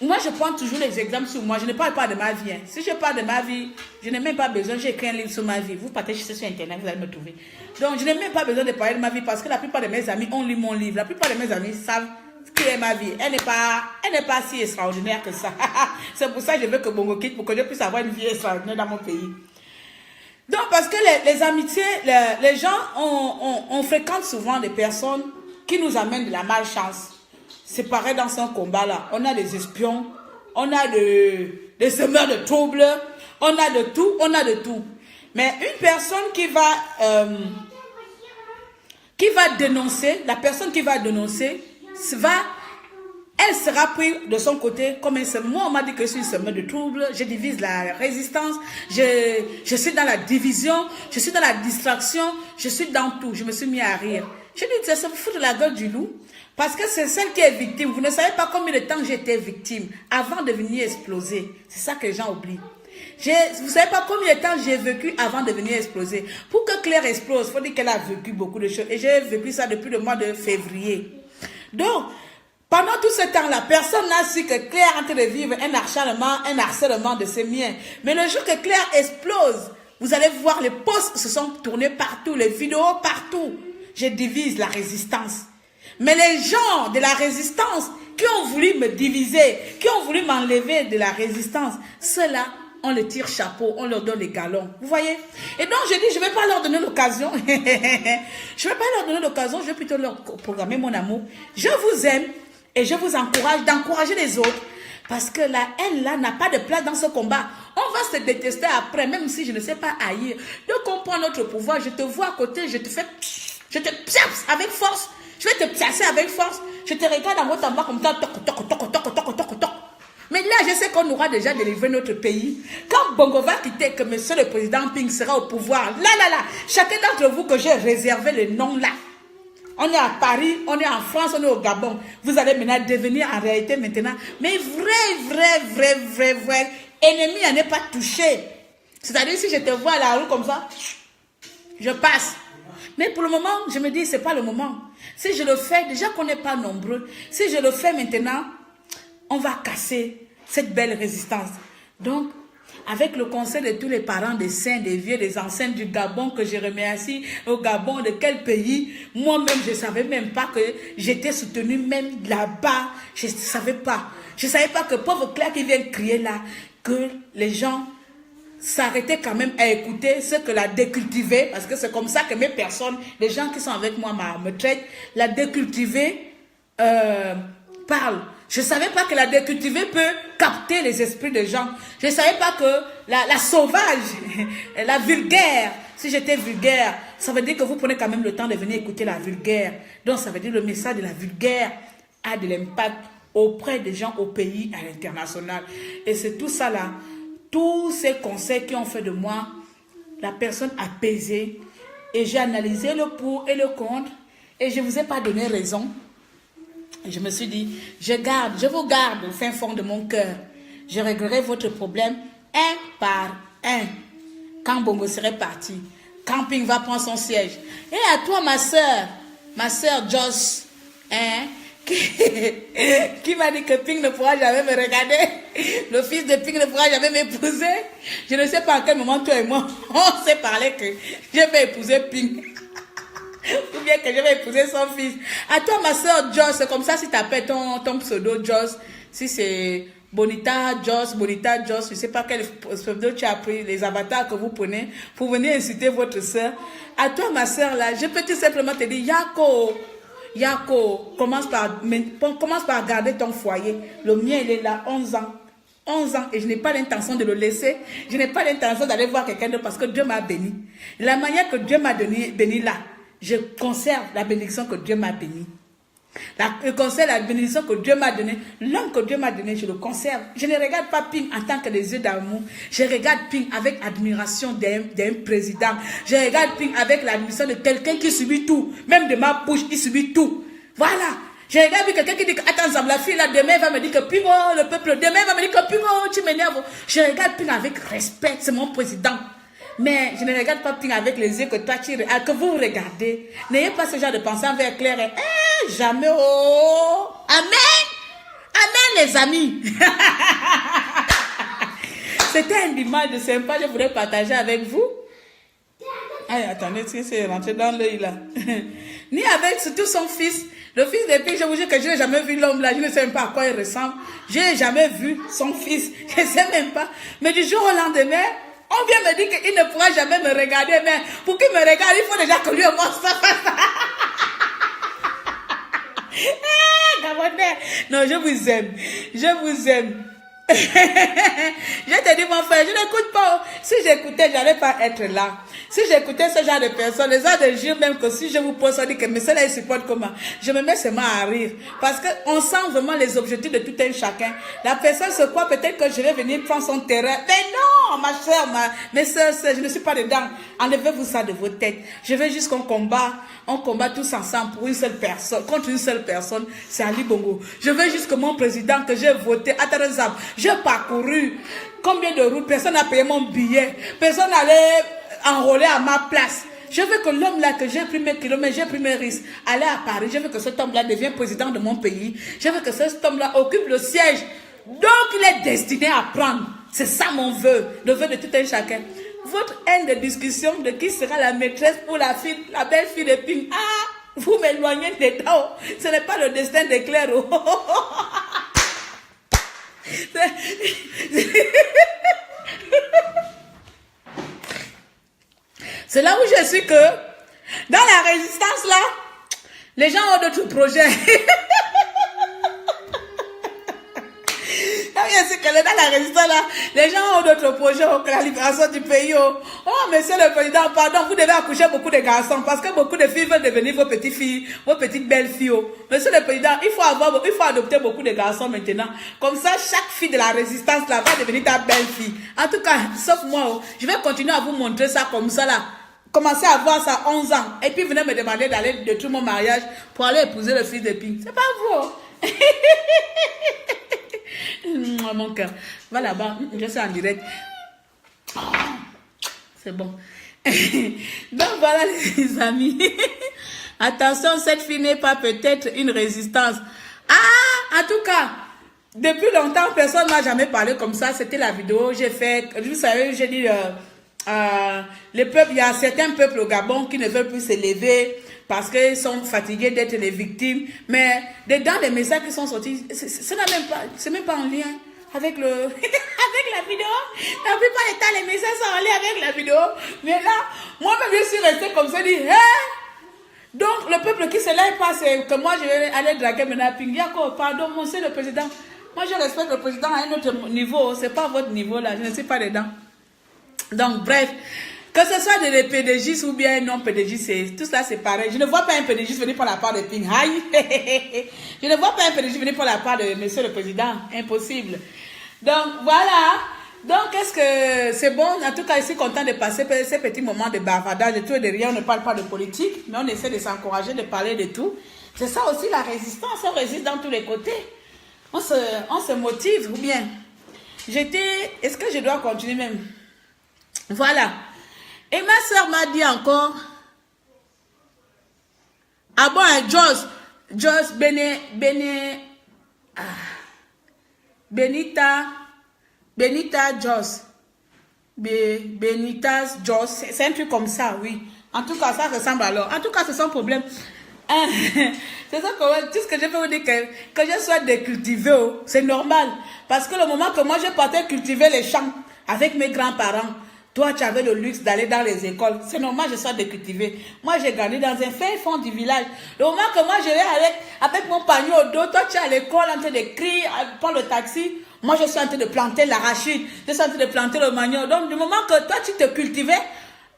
moi, je prends toujours les exemples sur moi. Je ne parle pas de ma vie. Si je parle de ma vie, je n'ai même pas besoin. J'ai écrit un livre sur ma vie. Vous partez sur Internet, vous allez me trouver. Donc, je n'ai même pas besoin de parler de ma vie parce que la plupart de mes amis ont lu mon livre. La plupart de mes amis savent ce qu'est ma vie. Elle n'est pas si extraordinaire que ça. C'est pour ça que je veux que Bongo quitte, pour que je puisse avoir une vie extraordinaire dans mon pays. Donc, parce que les amitiés, les gens, on fréquente souvent des personnes qui nous amènent de la malchance. C'est pareil dans ce combat-là. On a des espions, on a des semeurs de troubles, on a de tout, on a de tout. Mais une personne qui va dénoncer, la personne qui va dénoncer, elle sera prise de son côté comme un semeur. Moi, on m'a dit que je suis une semeur de troubles, je divise la résistance, je suis dans la division, je suis dans la distraction, je suis dans tout. Je me suis mis à rire. Je dis, ça me fout de la gueule du loup. Parce que c'est celle qui est victime. Vous ne savez pas combien de temps j'étais victime avant de venir exploser. C'est ça que les gens oublient. Vous ne savez pas combien de temps j'ai vécu avant de venir exploser. Pour que Claire explose, il faut dire qu'elle a vécu beaucoup de choses. Et j'ai vécu ça depuis le mois de février. Donc, pendant tout ce temps-là, personne n'a su que Claire est en train de vivre un harcèlement de ses miens. Mais le jour que Claire explose, vous allez voir les posts se sont tournés partout, les vidéos partout. Je divise la résistance. Mais les gens de la résistance qui ont voulu me diviser, qui ont voulu m'enlever de la résistance, ceux-là, on les tire chapeau, on leur donne les galons. Vous voyez? Et donc, je dis, je ne vais pas leur donner l'occasion. Je ne vais pas leur donner l'occasion, je vais plutôt leur programmer mon amour. Je vous aime et je vous encourage d'encourager les autres. Parce que la haine, là, n'a pas de place dans ce combat. On va se détester après, même si je ne sais pas haïr. Donc, on prend notre pouvoir, je te vois à côté, je te piasse avec force. Je vais te piasser avec force. Je te regarde en haut en bas comme ça. Toc. Mais là, je sais qu'on aura déjà délivré notre pays. Quand Bongo va quitter, que monsieur le président Ping sera au pouvoir, là, chacun d'entre vous que j'ai réservé le nom là. On est à Paris, on est en France, on est au Gabon. Vous allez maintenant devenir en réalité maintenant. Mais vrai ennemi à ne pas toucher. C'est-à-dire si je te vois à la rue comme ça, je passe. Mais pour le moment, je me dis, c'est pas le moment. Si je le fais, déjà qu'on n'est pas nombreux, si je le fais maintenant, on va casser cette belle résistance. Donc, avec le conseil de tous les parents des saints, des vieux, des anciens du Gabon, que je remercie, au Gabon, de quel pays, moi-même, je ne savais même pas que j'étais soutenue même là-bas. Je ne savais pas. Je ne savais pas que pauvre Claire qui vient crier là, que les gens s'arrêter quand même à écouter ce que la décultivée, parce que c'est comme ça que mes personnes, les gens qui sont avec moi me traitent, la décultivée parle. Je ne savais pas que la décultivée peut capter les esprits des gens. Je ne savais pas que la sauvage, la vulgaire, si j'étais vulgaire, ça veut dire que vous prenez quand même le temps de venir écouter la vulgaire. Donc ça veut dire que le message de la vulgaire a de l'impact auprès des gens au pays, à l'international. Et c'est tout ça là. Tous ces conseils qui ont fait de moi la personne apaisée, et j'ai analysé le pour et le contre et je ne vous ai pas donné raison. Et je me suis dit, je vous garde au fin fond de mon cœur. Je réglerai votre problème un par un quand Bongo serait parti, quand Ping va prendre son siège. Et à toi ma soeur Joss, qui m'a dit que Ping ne pourra jamais me regarder. Le fils de Ping ne pourra jamais m'épouser. Je ne sais pas à quel moment toi et moi, on s'est parlé que je vais épouser Ping. Ou bien que je vais épouser son fils. À toi, ma soeur Joss, c'est comme ça si tu appelles ton pseudo Joss. Si c'est Bonita Joss, je ne sais pas quel pseudo tu as pris, les avatars que vous prenez pour venir insulter votre soeur. À toi, ma soeur, là, je peux tout simplement te dire, Yako, commence par garder ton foyer. Le mien, il est là, 11 ans. 11 ans et je n'ai pas l'intention de le laisser. Je n'ai pas l'intention d'aller voir quelqu'un d'autre parce que Dieu m'a béni. La manière que Dieu m'a béni là, je conserve la bénédiction que Dieu m'a béni. Je conserve la bénédiction que Dieu m'a donnée. L'homme que Dieu m'a donné, je le conserve. Je ne regarde pas Ping en tant que des yeux d'amour. Je regarde Ping avec admiration d'un président. Je regarde Ping avec l'admiration de quelqu'un qui subit tout. Même de ma bouche, il subit tout. Voilà. Je regarde quelqu'un qui dit que, attends, la fille là, demain va me dire que Pingo, le peuple, demain va me dire que Pingo, tu m'énerves. Je regarde Ping avec respect, c'est mon président. Mais je ne regarde pas Ping avec les yeux que toi, que vous regardez. N'ayez pas ce genre de pensée envers Claire. Jamais, oh. Amen. Amen, les amis. C'était un dimanche de sympa, je voudrais partager avec vous. Allez, attendez, c'est rentré dans l'œil là. Ni avec surtout son fils. Le fils de Ping, je vous dis que je n'ai jamais vu l'homme là. Je ne sais même pas à quoi il ressemble. Je n'ai jamais vu son fils. Je ne sais même pas. Mais du jour au lendemain, on vient me dire qu'il ne pourra jamais me regarder. Mais pour qu'il me regarde, il faut déjà que lui et moi ça fasse. Non, je vous aime. Je vous aime. Je te dis, mon frère, je n'écoute pas. Si j'écoutais, je n'allais pas être là. Si j'écoutais ce genre de personnes, les gens de dire même que si je vous pose, on dit que mais cela ils supportent comment. Je me mets seulement à rire. Parce qu'on sent vraiment les objectifs de tout un chacun. La personne se croit peut-être que je vais venir prendre son terrain. Mais non, ma soeur, mes soeurs, je ne suis pas dedans. Enlevez-vous ça de vos têtes. Je veux juste qu'on combat. On combat tous ensemble pour une seule personne. Contre une seule personne, c'est Ali Bongo. Je veux juste que mon président que j'ai voté, attendez ça, j'ai parcouru combien de routes, personne n'a payé mon billet, personne n'allait enrôler à ma place. Je veux que l'homme là, que j'ai pris mes kilomètres, j'ai pris mes risques, aller à Paris, je veux que cet homme là devienne président de mon pays. Je veux que cet homme là occupe le siège. Donc il est destiné à prendre. C'est ça mon vœu, le vœu de tout un chacun. Votre haine de discussion de qui sera la maîtresse pour la fille, la belle fille de Ping. Ah, vous m'éloignez des temps. Ce n'est pas le destin de Claire. C'est là où je suis que, dans la résistance là, les gens ont d'autres projets. Je sais que dans la résistance là, les gens ont d'autres projets pour la libération du pays. Oh, monsieur le président, pardon, vous devez accoucher beaucoup de garçons parce que beaucoup de filles veulent devenir vos petites filles, vos petites belles filles. Monsieur le président, il faut adopter beaucoup de garçons maintenant. Comme ça, chaque fille de la résistance là va devenir ta belle fille. En tout cas, sauf moi, je vais continuer à vous montrer ça comme ça là. Commencez à voir ça à 11 ans. Et puis venez me demander d'aller détruire mon mariage pour aller épouser le fils de Ping. C'est pas vous. Mon cœur. Va là-bas. Je suis en direct. C'est bon. Donc voilà les amis. Attention, cette fille n'est pas peut-être une résistance. Ah, en tout cas, depuis longtemps, personne ne m'a jamais parlé comme ça. C'était la vidéo. J'ai fait, vous savez, j'ai dit, les peuples, il y a certains peuples au Gabon qui ne veulent plus s'élever parce qu'ils sont fatigués d'être les victimes. Mais dedans les messages qui sont sortis, c'est même pas en lien avec le avec la vidéo. La plupart du temps, les messages sont en lien avec la vidéo. Mais là, moi-même, je suis restée comme ça, dit, donc le peuple qui se lève pas, c'est que moi, je vais aller draguer maintenant Ping. Yako, pardon, monsieur le président. Moi, je respecte le président à un autre niveau. C'est pas votre niveau là, je ne suis pas dedans. Donc, bref. Que ce soit des PDG ou bien non PDG, tout ça c'est pareil. Je ne vois pas un PDG venir par la part de Ping. Je ne vois pas un PDG venir par la part de monsieur le président. Impossible. Donc voilà. Donc est-ce que c'est bon? En tout cas, je suis content de passer ces petits moments de bavardage, de tout et de rien. On ne parle pas de politique, mais on essaie de s'encourager, de parler de tout. C'est ça aussi la résistance. On résiste dans tous les côtés. On se motive ou bien. Est-ce que je dois continuer même? Voilà. Et ma soeur m'a dit encore, ah bon, Joss, Benita Joss, c'est un truc comme ça, oui. En tout cas, ça ressemble alors. En tout cas, c'est son problème. C'est ça que tout ce que je peux vous dire, que je sois décultivée, c'est normal. Parce que le moment que moi je partais cultiver les champs avec mes grands-parents, toi tu avais le luxe d'aller dans les écoles. C'est normal que je sois décultivée. Moi j'ai grandi dans un fin fond du village. Le moment que moi je vais avec mon panier au dos, toi tu es à l'école en train de crier, prends le taxi. Moi je suis en train de planter l'arachide, je suis en train de planter le manioc. Donc du moment que toi tu te cultivais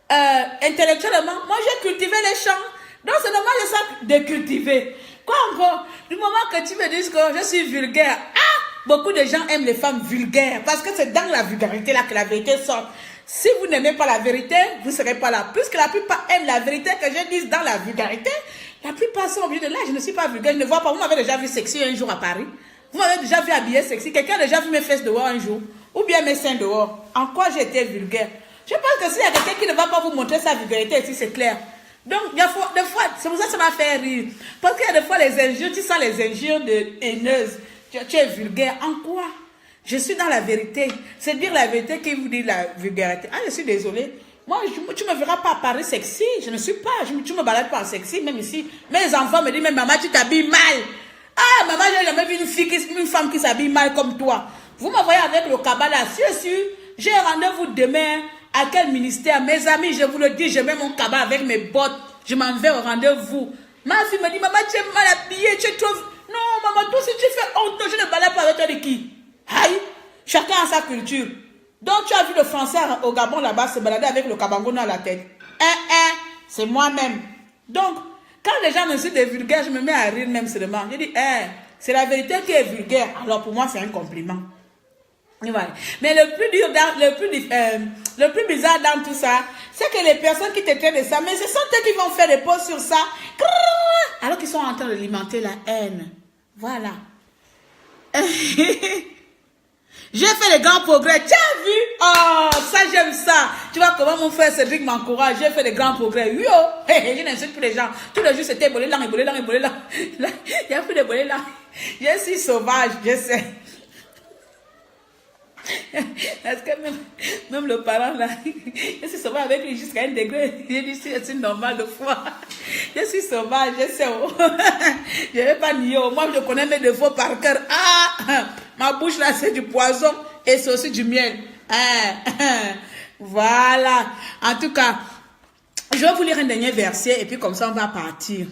intellectuellement, moi j'ai cultivé les champs. Donc c'est normal que je sois décultivée. Quoi encore? Du moment que tu me dis que je suis vulgaire, beaucoup de gens aiment les femmes vulgaires parce que c'est dans la vulgarité là que la vérité sort. Si vous n'aimez pas la vérité, vous ne serez pas là. Puisque la plupart aiment la vérité que je dise dans la vulgarité, la plupart sont obligés de là. Je ne suis pas vulgaire, je ne vois pas. Vous m'avez déjà vu sexy un jour à Paris. Vous m'avez déjà vu habillée sexy. Quelqu'un a déjà vu mes fesses dehors un jour. Ou bien mes seins dehors. En quoi j'ai été vulgaire? Je pense que s'il y a quelqu'un qui ne va pas vous montrer sa vulgarité ici, c'est clair. Donc, des fois, c'est pour ça que ça m'a fait rire. Parce qu'il y a des fois les injures, tu sens les injures de haineuses. Tu es vulgaire. En quoi? Je suis dans la vérité. C'est dire la vérité qui vous dit la vulgarité. Ah, je suis désolée. Moi, tu ne me verras pas à Paris sexy. Je ne suis pas. Tu ne me balades pas en sexy, même ici. Mes enfants me disent, mais maman, tu t'habilles mal. Ah, maman, j'ai jamais vu une femme qui s'habille mal comme toi. Vous me voyez avec le cabas là. J'ai rendez-vous demain. À quel ministère? Mes amis, je vous le dis, je mets mon cabas avec mes bottes. Je m'en vais au rendez-vous. Ma fille me dit, maman, tu es mal habillée, tu es trop... Non, maman, toi, si tu fais honte, je ne balade pas avec toi de qui? Aïe, chacun a sa culture. Donc, tu as vu le Français au Gabon là-bas se balader avec le cabangono à la tête. C'est moi-même. Donc, quand les gens me disent des vulgaires, je me mets à rire même seulement. Je dis, c'est la vérité qui est vulgaire. Alors, pour moi, c'est un compliment. Voilà. Mais le plus bizarre dans tout ça, c'est que les personnes qui te traitent de ça, mais ce sont eux qui vont faire des posts sur ça, alors qu'ils sont en train d'alimenter la haine. Voilà. J'ai fait les grands progrès. Tu as vu? Oh, ça j'aime ça. Tu vois comment mon frère Cédric m'encourage. J'ai fait des grands progrès. Oui, oh. Je n'insulte plus les gens. Tous les jours c'était bolé là, bolé là, bolé là. Il y a plus de bolé là. Je suis sauvage, je sais. Parce que même le parent là, je suis sauvage avec lui jusqu'à un degré. Je dis c'est normal de foi. Je suis sauvage, je sais. Je ne vais pas nier. Moi je connais mes défauts par cœur. Ma bouche là c'est du poison et c'est aussi du miel. Voilà. En tout cas, je vais vous lire un dernier verset et puis comme ça on va partir.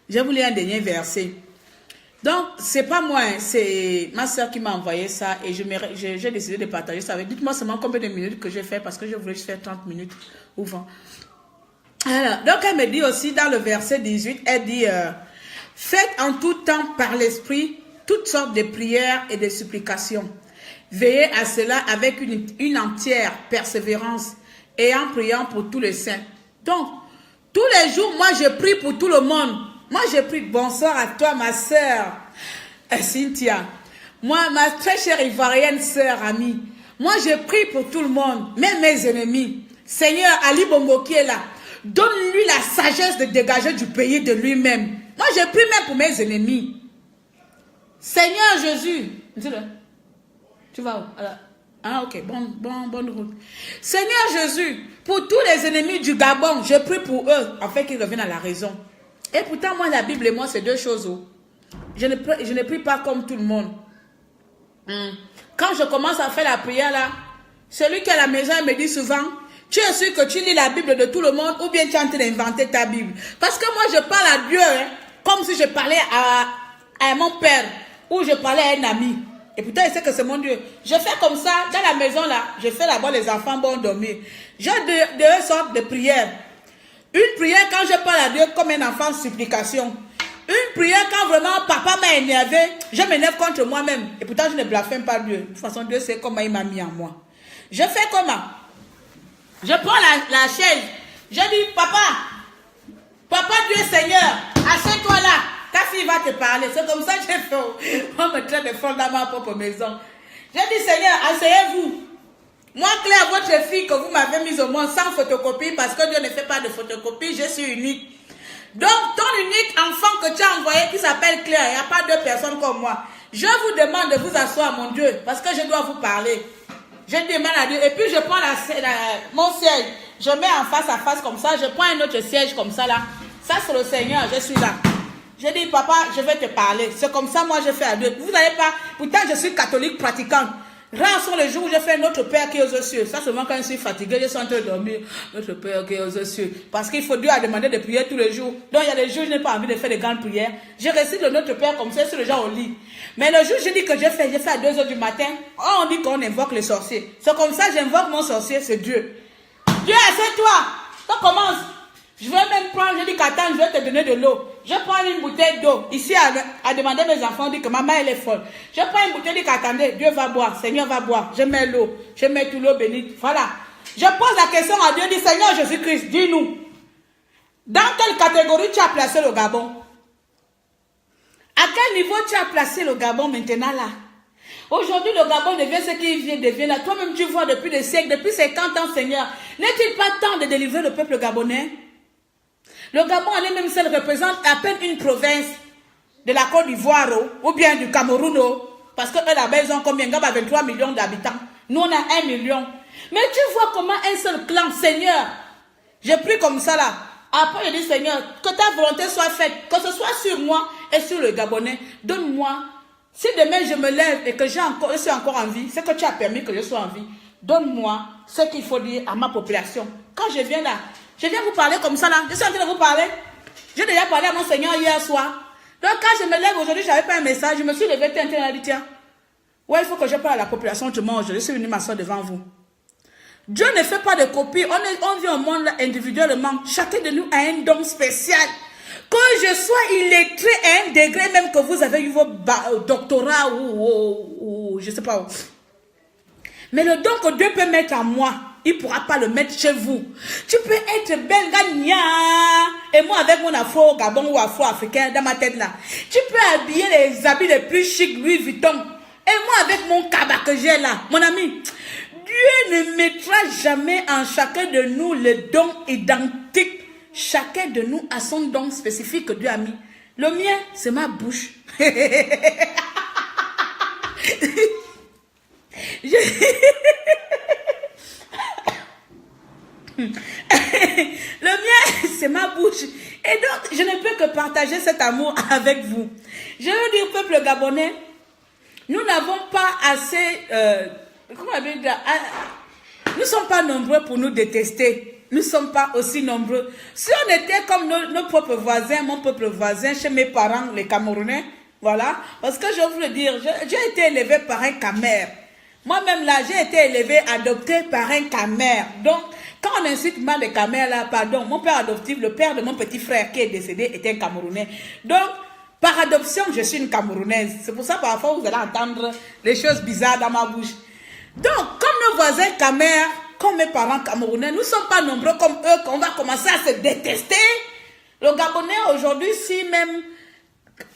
Je vais vous lire un dernier verset. Donc, c'est pas moi, c'est ma soeur qui m'a envoyé ça et j'ai décidé de partager ça avec. Dites-moi seulement combien de minutes que je fais parce que je voulais faire 30 minutes ou 20. Alors, donc, elle me dit aussi dans le verset 18, elle dit faites en tout temps par l'esprit toutes sortes de prières et de supplications. Veillez à cela avec une entière persévérance et en priant pour tous les saints. Donc, tous les jours, moi, je prie pour tout le monde. Moi, j'ai pris bonsoir à toi, ma soeur Cynthia. Moi, ma très chère ivoirienne sœur, amie. Moi, je prie pour tout le monde, même mes ennemis. Seigneur, Ali Bongo qui est là, donne-lui la sagesse de dégager du pays de lui-même. Moi, je prie même pour mes ennemis. Seigneur Jésus. Tu vas où? Ah, ok, bonne route. Seigneur Jésus, pour tous les ennemis du Gabon, je prie pour eux, afin qu'ils reviennent à la raison. Et pourtant, moi, la Bible et moi, c'est deux choses. Je ne prie pas comme tout le monde. Quand je commence à faire la prière, là, celui qui est à la maison, il me dit souvent, tu es sûr que tu lis la Bible de tout le monde ou bien tu es en train d'inventer ta Bible? Parce que moi, je parle à Dieu, comme si je parlais à mon père ou je parlais à un ami. Et pourtant, il sait que c'est mon Dieu. Je fais comme ça, dans la maison, là, je fais là-bas, les enfants vont dormir. J'ai deux sortes de prières. Une prière quand je parle à Dieu comme un enfant en supplication. Une prière quand vraiment papa m'a énervé, je m'énerve contre moi-même. Et pourtant je ne blasphème pas Dieu. De toute façon, Dieu sait comment il m'a mis en moi. Je fais comment? Je prends la chaise. Je dis, papa Dieu Seigneur, assieds-toi là. Ta fille va te parler. C'est comme ça que j'ai fait. On me traite de folle dans ma propre maison. Je dis, Seigneur, asseyez-vous. Moi, Claire, votre fille que vous m'avez mise au monde sans photocopie, parce que Dieu ne fait pas de photocopie, je suis unique. Donc, ton unique enfant que tu as envoyé qui s'appelle Claire, il n'y a pas deux personnes comme moi. Je vous demande de vous asseoir, mon Dieu, parce que je dois vous parler. Je demande à Dieu. Et puis je prends mon siège. Je mets en face à face comme ça. Je prends un autre siège comme ça là. Ça c'est le Seigneur. Je suis là. Je dis, papa, je vais te parler. C'est comme ça, moi, je fais à Dieu. Vous n'allez pas... Pourtant, je suis catholique pratiquante. Rares sont les jours où je fais notre Père qui est aux cieux. Ça, seulement quand je suis fatiguée, je suis en train de dormir. Notre Père qui est aux cieux. Parce qu'il faut Dieu à demander de prier tous les jours. Donc, il y a des jours où je n'ai pas envie de faire des grandes prières. Je récite le Notre Père comme ça, sur le genre au lit. Mais le jour où je dis que je fais à 2 h du matin. On dit qu'on invoque les sorciers. C'est comme ça, j'invoque mon sorcier, c'est Dieu. Dieu, c'est toi. On commence. Je vais même prendre, je dis qu'attends, je vais te donner de l'eau. Je prends une bouteille d'eau. Ici, à demander à mes enfants, on dit que maman, elle est folle. Je prends une bouteille, je dis qu'attendez, Dieu va boire, Seigneur va boire. Je mets l'eau, je mets tout l'eau bénite. Voilà. Je pose la question à Dieu, je dis Seigneur Jésus-Christ, dis-nous, dans quelle catégorie tu as placé le Gabon? À quel niveau tu as placé le Gabon maintenant là? Aujourd'hui, le Gabon devient ce qu'il devient là. Toi-même, tu vois depuis des siècles, depuis 50 ans, Seigneur. N'est-il pas temps de délivrer le peuple gabonais? Le Gabon en lui-même seul représente à peine une province de la Côte d'Ivoire ou bien du Cameroun. Parce que eux là-bas, ils ont combien? Ils ont 23 millions d'habitants. Nous, on a 1 million. Mais tu vois comment un seul clan, Seigneur, j'ai pris comme ça là. Après, je dis, Seigneur, que ta volonté soit faite, que ce soit sur moi et sur le Gabonais. Donne-moi, si demain je me lève et que je suis encore en vie, c'est que tu as permis que je sois en vie. Donne-moi ce qu'il faut dire à ma population. Quand je viens là, je viens vous parler comme ça là. Je suis en train de vous parler. J'ai déjà parlé à mon Seigneur hier soir. Donc quand je me lève aujourd'hui, je n'avais pas un message. Je me suis levé, dit tiens. Ouais, il faut que je parle à la population autrement. Je suis venu m'asseoir devant vous. Dieu ne fait pas de copie. On vit au monde là, individuellement. Chacun de nous a un don spécial. Que je sois illettré à un degré, même que vous avez eu vos doctorats ou je ne sais pas où. Mais le don que Dieu peut mettre en moi, il ne pourra pas le mettre chez vous. Tu peux être Bengania et moi avec mon afro Gabon ou afro-africain dans ma tête là. Tu peux habiller les habits les plus chics, Louis Vuitton. Et moi avec mon cabas que j'ai là, mon ami. Dieu ne mettra jamais en chacun de nous le don identique. Chacun de nous a son don spécifique que Dieu a mis. Le mien, c'est ma bouche. Le mien, c'est ma bouche. Et donc, je ne peux que partager cet amour avec vous. Je veux dire, peuple gabonais, nous n'avons pas assez... comment on dit, nous ne sommes pas nombreux pour nous détester. Nous ne sommes pas aussi nombreux. Si on était comme nos propres voisins, mon peuple voisin, chez mes parents, les Camerounais, voilà. Parce que je veux vous le dire, j'ai été élevé par un Camère. Moi-même là, j'ai été élevé, adopté par un Camère. Donc, quand on incite mal les Camères là, pardon, mon père adoptif, le père de mon petit frère qui est décédé, était un Camerounais. Donc, par adoption, je suis une Camerounaise. C'est pour ça parfois vous allez entendre des choses bizarres dans ma bouche. Donc, comme nos voisins Camères, comme mes parents camerounais, nous ne sommes pas nombreux comme eux qu'on va commencer à se détester. Le Gabonais aujourd'hui, si même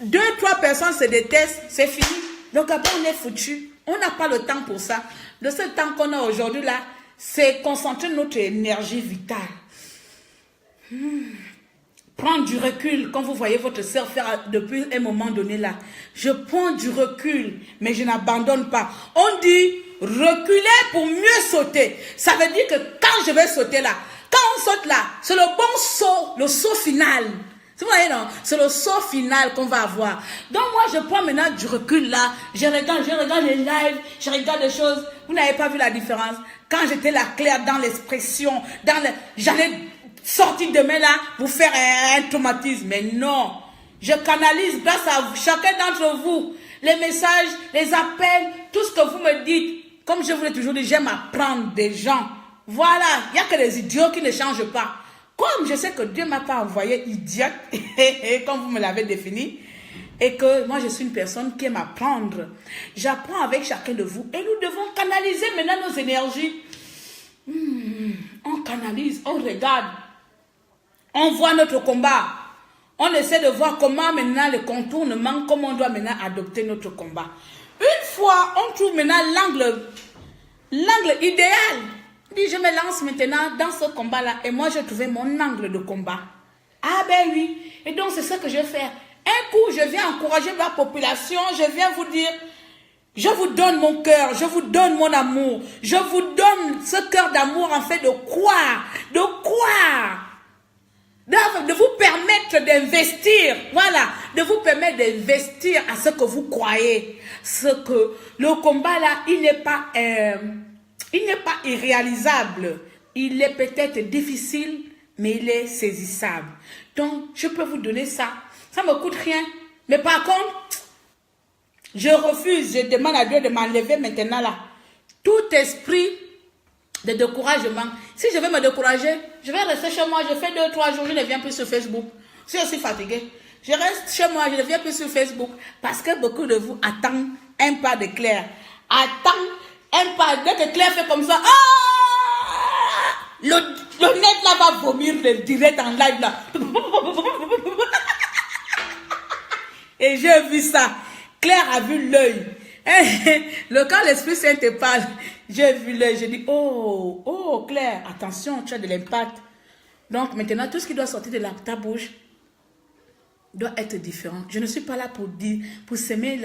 2-3 personnes se détestent, c'est fini. Le Gabon, on est foutu. On n'a pas le temps pour ça. Le seul temps qu'on a aujourd'hui là, c'est concentrer notre énergie vitale. Prendre du recul. Quand vous voyez votre soeur faire depuis un moment donné là, je prends du recul, mais je n'abandonne pas. On dit reculer pour mieux sauter. Ça veut dire que quand je vais sauter là, quand on saute là, c'est le bon saut, le saut final. Vous voyez, non? C'est le saut final qu'on va avoir. Donc moi, je prends maintenant du recul là. Je regarde les lives, je regarde des choses. Vous n'avez pas vu la différence. Quand j'étais là claire dans l'expression, j'allais sortir demain là, vous faire un traumatisme. Mais non, je canalise grâce à chacun d'entre vous. Les messages, les appels, tout ce que vous me dites. Comme je vous l'ai toujours dit, j'aime apprendre des gens. Voilà, il n'y a que les idiots qui ne changent pas. Comme je sais que Dieu ne m'a pas envoyé idiote, comme vous me l'avez défini, et que moi je suis une personne qui aime apprendre. J'apprends avec chacun de vous et nous devons canaliser maintenant nos énergies. On canalise, on regarde, on voit notre combat. On essaie de voir comment maintenant le contournement, comment on doit maintenant adopter notre combat. Une fois, on trouve maintenant l'angle idéal. Je me lance maintenant dans ce combat-là et moi, j'ai trouvé mon angle de combat. Ah ben oui. Et donc, c'est ça que je vais faire. Un coup, je viens encourager la population. Je viens vous dire, Je vous donne mon cœur, je vous donne mon amour. Je vous donne ce cœur d'amour en fait de quoi? De quoi? De vous permettre d'investir, voilà, de vous permettre d'investir à ce que vous croyez. Ce que le combat là, il n'est pas irréalisable. Il est peut-être difficile, mais il est saisissable. Donc, je peux vous donner ça. Ça ne me coûte rien. Mais par contre, je refuse, je demande à Dieu de m'enlever maintenant là. Tout esprit de découragement. Si je vais me décourager, je vais rester chez moi, je fais 2-3 jours, je ne viens plus sur Facebook. Je suis fatiguée. Je reste chez moi, je ne viens plus sur Facebook. Parce que beaucoup de vous attendent un pas de Claire. Attendent un pas. Dès que Claire fait comme ça, le net là va vomir le direct en live là. Et j'ai vu ça. Claire a vu l'œil. Quand l'Esprit Saint te parle, j'ai vu l'œil, j'ai dit, oh Claire, attention, tu as de l'impact. Donc maintenant, tout ce qui doit sortir de ta bouche doit être différent. Je ne suis pas là pour semer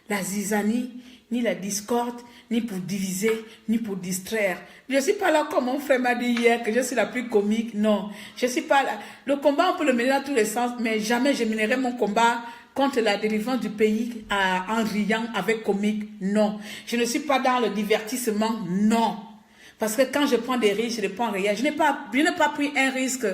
la zizanie, ni la discorde, ni pour diviser, ni pour distraire. Je ne suis pas là comme mon frère m'a dit hier que je suis la plus comique. Non, je ne suis pas là. Le combat, on peut le mener dans tous les sens, mais jamais je mènerai mon combat contre la délivrance du pays en riant avec comique. Non, je ne suis pas dans le divertissement. Non, parce que quand je prends des risques, je les prends réels. Je n'ai pas pris un risque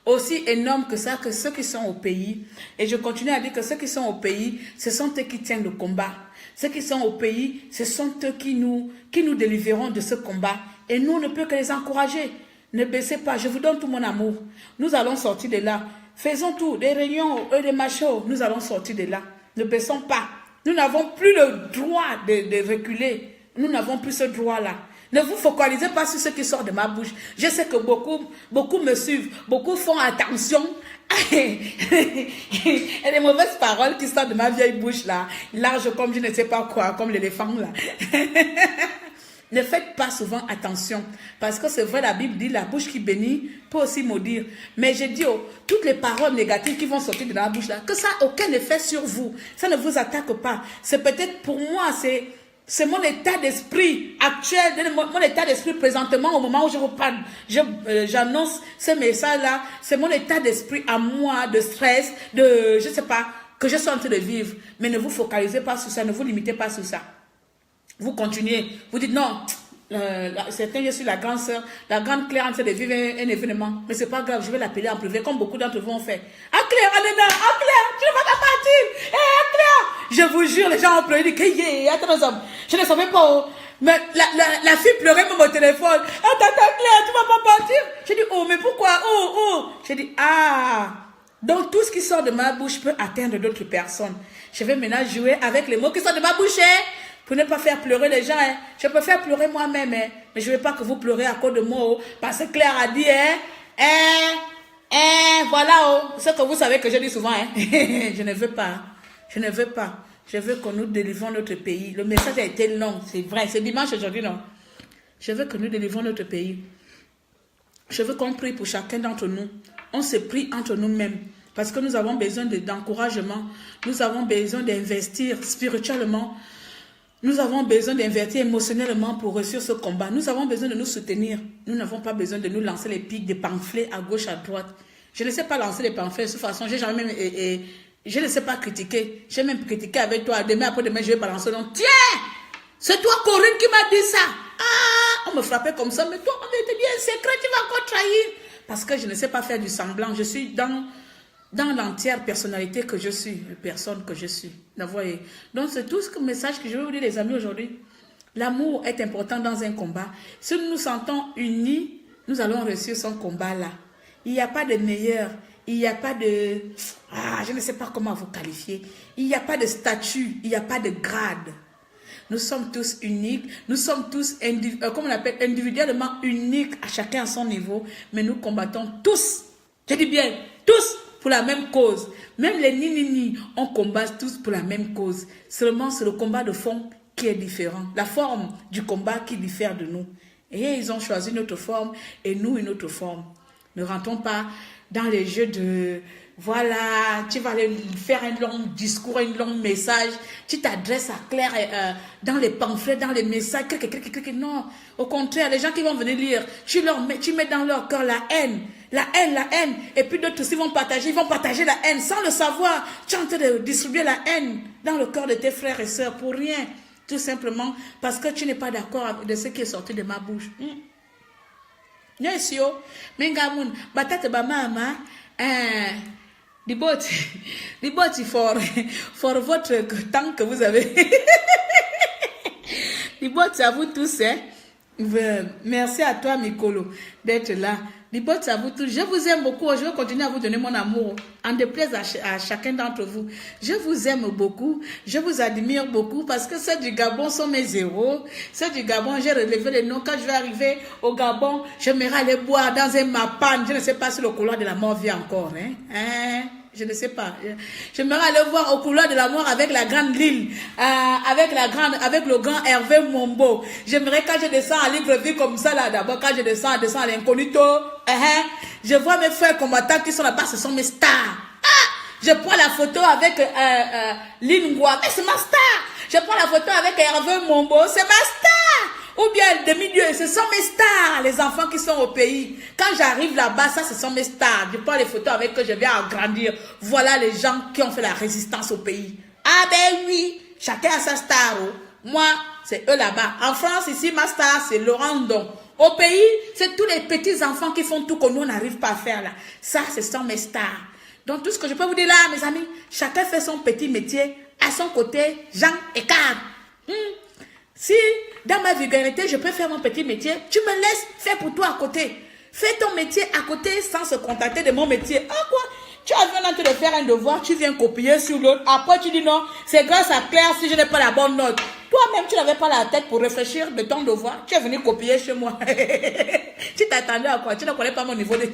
aussi énorme que ça, que ceux qui sont au pays. Et je continue à dire que ceux qui sont au pays, ce sont eux qui tiennent le combat. Ceux qui sont au pays, ce sont eux qui nous délivriront de ce combat. Et nous, on ne peut que les encourager. Ne baissez pas, je vous donne tout mon amour. Nous allons sortir de là. Faisons tout, des réunions, des machos, nous allons sortir de là. Ne baissons pas. Nous n'avons plus le droit de reculer. Nous n'avons plus ce droit-là. Ne vous focalisez pas sur ce qui sort de ma bouche. Je sais que beaucoup me suivent, beaucoup font attention. Et les mauvaises paroles qui sortent de ma vieille bouche là, large comme je ne sais pas quoi, comme l'éléphant là. Ne faites pas souvent attention, parce que c'est vrai, la Bible dit, la bouche qui bénit peut aussi maudire. Mais je dis, toutes les paroles négatives qui vont sortir de la bouche là, que ça n'a aucun effet sur vous. Ça ne vous attaque pas. C'est peut-être pour moi, c'est mon état d'esprit actuel, mon état d'esprit présentement au moment où je vous parle. J'annonce ce message-là. C'est mon état d'esprit à moi, de stress, je ne sais pas, que je suis en train de vivre. Mais ne vous focalisez pas sur ça, ne vous limitez pas sur ça. Vous continuez, vous dites non, certains, je suis la grande sœur, la grande Claire en train de vivre un événement, mais c'est pas grave, je vais l'appeler en privé, comme beaucoup d'entre vous ont fait. Ah Claire, Claire, tu ne vas pas partir, Claire. Je vous jure, les gens ont pleuré, ils disent, attends, je ne savais pas, mais la fille pleurait même au téléphone. Attends, Claire, tu ne vas pas partir. J'ai dit, mais pourquoi, J'ai dit, donc tout ce qui sort de ma bouche peut atteindre d'autres personnes. Je vais maintenant jouer avec les mots qui sortent de ma bouche, pour ne pas faire pleurer les gens. Je peux faire pleurer moi-même, mais je ne veux pas que vous pleurez à cause de moi. Parce que Claire a dit, voilà, ce que vous savez que je dis souvent. Je ne veux pas. Je ne veux pas. Je veux que nous délivrons notre pays. Le message a été long, c'est vrai. C'est dimanche aujourd'hui, non? Je veux que nous délivrons notre pays. Je veux qu'on prie pour chacun d'entre nous. On se prie entre nous-mêmes. Parce que nous avons besoin d'encouragement. Nous avons besoin d'investir spirituellement. Nous avons besoin d'invertir émotionnellement pour réussir ce combat. Nous avons besoin de nous soutenir. Nous n'avons pas besoin de nous lancer les pics, des pamphlets à gauche, à droite. Je ne sais pas lancer les pamphlets de toute façon. J'ai jamais même, je ne sais pas critiquer. J'ai même critiqué avec toi. Demain, après-demain, je vais balancer. Donc, tiens, c'est toi, Corinne, qui m'a dit ça. On me frappait comme ça. Mais toi, on était bien secret, tu vas encore trahir. Parce que je ne sais pas faire du semblant. Je suis dans l'entière personnalité que je suis, la personne que je suis. Vous voyez? Donc, c'est tout ce message que je vais vous dire, les amis, aujourd'hui. L'amour est important dans un combat. Si nous nous sentons unis, nous allons réussir son combat-là. Il n'y a pas de meilleur. Il n'y a pas de... je ne sais pas comment vous qualifier. Il n'y a pas de statut. Il n'y a pas de grade. Nous sommes tous uniques. Nous sommes tous, comme on appelle, individuellement uniques, à chacun à son niveau. Mais nous combattons tous. Je dis bien, tous. Pour la même cause. Même les ni-ni-ni, on combat tous pour la même cause. Seulement, c'est le combat de fond qui est différent. La forme du combat qui diffère de nous. Et ils ont choisi notre forme et nous une autre forme. Ne rentrons pas dans les jeux voilà, tu vas aller faire un long discours, un long message, tu t'adresses à Claire dans les pamphlets, dans les messages, non, au contraire, les gens qui vont venir lire, tu mets dans leur cœur la haine, et puis d'autres aussi vont partager la haine sans le savoir. Tu es en train de distribuer la haine dans le cœur de tes frères et sœurs pour rien, tout simplement parce que tu n'es pas d'accord avec ce qui est sorti de ma bouche. Yes, yo, mengamun, batate ba mama, Diboti for votre temps que vous avez. Diboti à vous tous, hein. Merci à toi, Mikolo, d'être là. Diboti à vous tous. Je vous aime beaucoup. Je vais continuer à vous donner mon amour. En déplaise à chacun d'entre vous. Je vous aime beaucoup. Je vous admire beaucoup parce que ceux du Gabon sont mes héros. Ceux du Gabon, j'ai relevé les noms. Quand je vais arriver au Gabon, j'aimerais aller boire dans un mapan. Je ne sais pas si le couloir de la mort vit encore. Je ne sais pas. J'aimerais aller voir au couloir de la mort avec la grande Lille, avec le grand Hervé Mombo. J'aimerais quand je descends à Libreville comme ça là, d'abord quand je descends à l'incognito, je vois mes frères combattants qui sont là-bas, ce sont mes stars. Je prends la photo avec Lingua, mais c'est ma star. Je prends la photo avec Hervé Mombo, c'est ma star. Ou bien demi-dieu, ce sont mes stars, les enfants qui sont au pays. Quand j'arrive là-bas, ça, ce sont mes stars. Je prends les photos avec eux, je viens agrandir. Voilà les gens qui ont fait la résistance au pays. Ah ben oui, chacun a sa star. Oh. Moi, c'est eux là-bas. En France, ici, ma star, c'est Laurent Don. Au pays, c'est tous les petits enfants qui font tout que nous, on n'arrive pas à faire là. Ça, ce sont mes stars. Donc, tout ce que je peux vous dire là, mes amis, chacun fait son petit métier à son côté, Jean et Card. Si dans ma vulgarité, je peux faire mon petit métier, tu me laisses faire pour toi à côté. Fais ton métier à côté sans se contenter de mon métier. Ah quoi? Tu as besoin de faire un devoir, tu viens copier sur l'autre. Après, tu dis non, c'est grâce à Claire si je n'ai pas la bonne note. Toi-même, tu n'avais pas la tête pour réfléchir de ton devoir. Tu es venu copier chez moi. Tu t'attendais à quoi? Tu ne connais pas mon niveau de...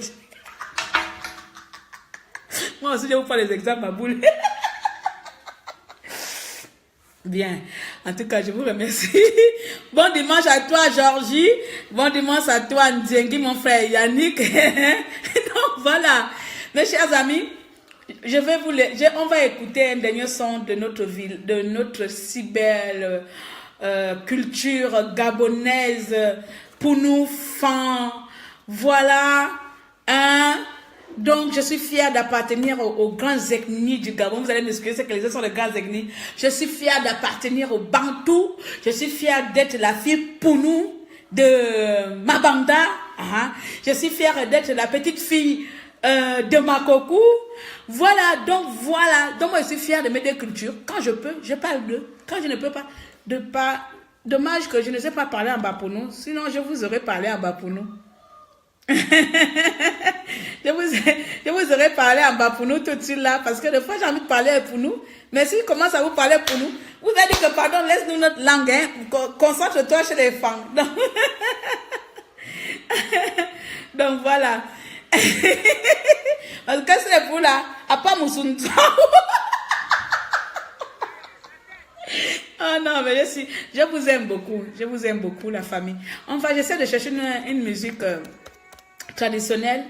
Moi aussi, je vais vous faire les examens à boule. Bien. En tout cas, je vous remercie. Bon dimanche à toi, Georgie. Bon dimanche à toi, Ndiengi, mon frère Yannick. Donc, voilà. Mes chers amis, on va écouter un dernier son de notre ville, de notre si belle culture gabonaise, pour nous, fan. Voilà. Donc, je suis fière d'appartenir aux grands ethnies du Gabon. Vous allez m'excuser, c'est que les autres sont les grands ethnies. Je suis fière d'appartenir aux Bantous. Je suis fière d'être la fille Pounou de Mabanda. Je suis fière d'être la petite fille de Makokou. Voilà. Donc, moi, je suis fière de mes deux cultures. Quand je peux, je parle d'eux. Quand je ne peux pas, dommage que je ne sais pas parler en Bapounou. Sinon, je vous aurais parlé en Bapounou. je vous aurais parlé en Bapounou tout de suite là, parce que des fois j'ai envie de parler pour nous, mais si je commence à vous parler pour nous, vous allez dire que pardon, laisse-nous notre langue, hein, concentre-toi chez les femmes. Donc voilà. Parce que c'est pour là, à part Moussountou. Oh non, mais je vous aime beaucoup la famille. Enfin, j'essaie de chercher une musique traditionnelle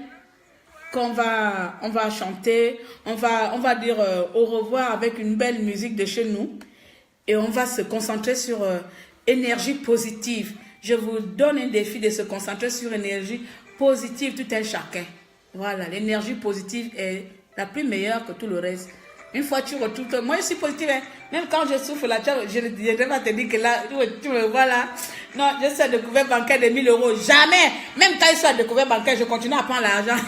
qu'on va chanter, on va dire au revoir avec une belle musique de chez nous et on va se concentrer sur énergie positive. Je vous donne un défi de se concentrer sur énergie positive tout un chacun. Voilà, l'énergie positive est la plus meilleure que tout le reste. Une fois tu retrouves que moi je suis positive, hein. Même quand je souffre là, je ne vais pas te dire que là, tu me vois là. Non, je suis à découvert bancaire de 1000 euros. Jamais. Même quand je suis à découvert bancaire, je continue à prendre l'argent.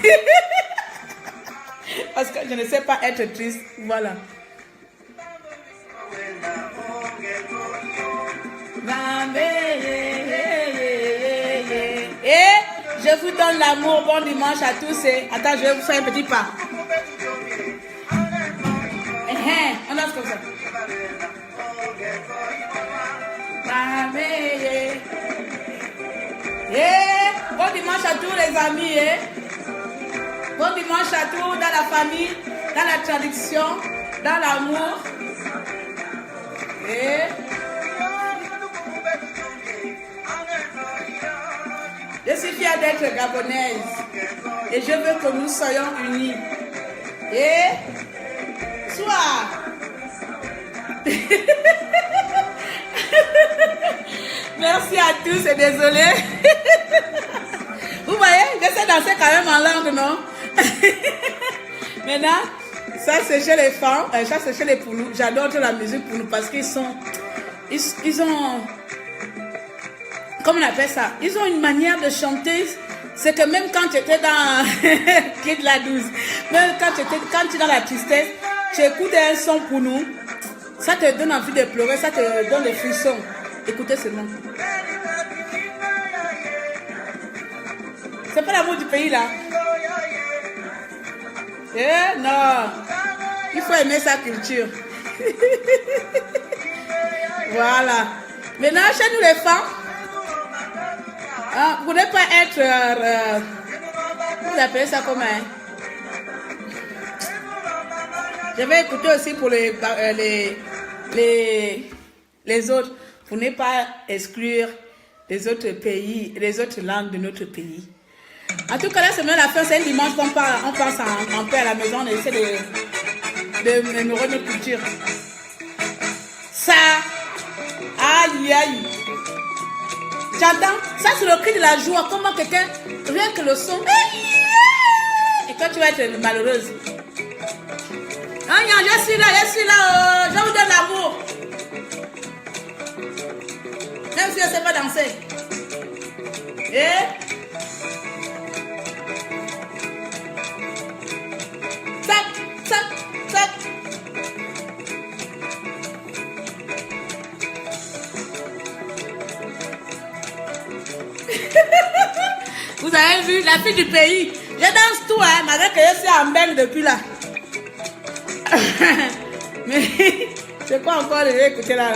Parce que je ne sais pas être triste. Voilà. Et je vous donne l'amour. Bon dimanche à tous. Et... Attends, je vais vous faire un petit pas. On a ce comme ça. Bon dimanche à tous les amis. Bon dimanche à tous dans la famille, dans la tradition, dans l'amour. Je suis fière d'être gabonaise et je veux que nous soyons unis. Et sois. Merci à tous et désolé. Vous voyez, j'essaie de danser quand même en langue, non? Maintenant, ça c'est chez les femmes, ça c'est chez les Poulous. J'adore la musique Poulou parce qu'ils sont, ils ont, comment on appelle ça? Ils ont une manière de chanter. C'est que même quand tu étais dans Kid la 12, même quand tu es dans la tristesse, tu écoutes un son pour nous, ça te donne envie de pleurer, ça te donne des frissons. Écoutez seulement. C'est pas l'amour du pays là. Eh non. Il faut aimer sa culture. Voilà. Maintenant, chez nous les femmes, vous ne pouvez pas être... vous appelez ça comment? Je vais écouter aussi pour les autres. Pour ne pas exclure les autres pays, les autres langues de notre pays. En tout cas, la semaine à la fin, c'est un dimanche qu'on on passe en paix à la maison, on essaie de mémorer notre culture. Ça, aïe aïe. J'entends, ça c'est le cri de la joie, comment quelqu'un, rien que le son, et toi tu vas être malheureuse. Ah, je suis là, oh, je vous donne l'amour. Même si je ne sais pas danser. Et tac, tac, tac. Vous avez vu la fille du pays. Je danse tout, hein, malgré que je suis en belle depuis là. Mais je sais pas encore écouter là.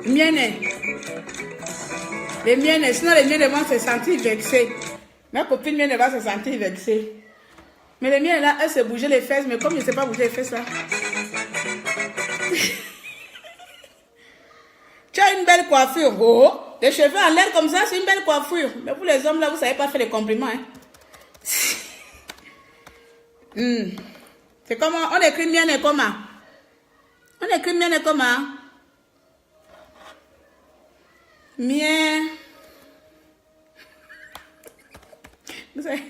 Mienne. Les miennes, sinon les miennes vont se sentir vexées. Ma copine mienne va se sentir vexée. Mais les miennes là, elles se bougeaient les fesses, mais comme je ne sais pas bouger les fesses là. Tu as une belle coiffure, oh. Les cheveux en l'air comme ça, c'est une belle coiffure. Mais pour les hommes là, vous ne savez pas faire les compliments. Hein. C'est comment, on écrit mienne comment? On écrit mienne comment? Mien. Vous savez,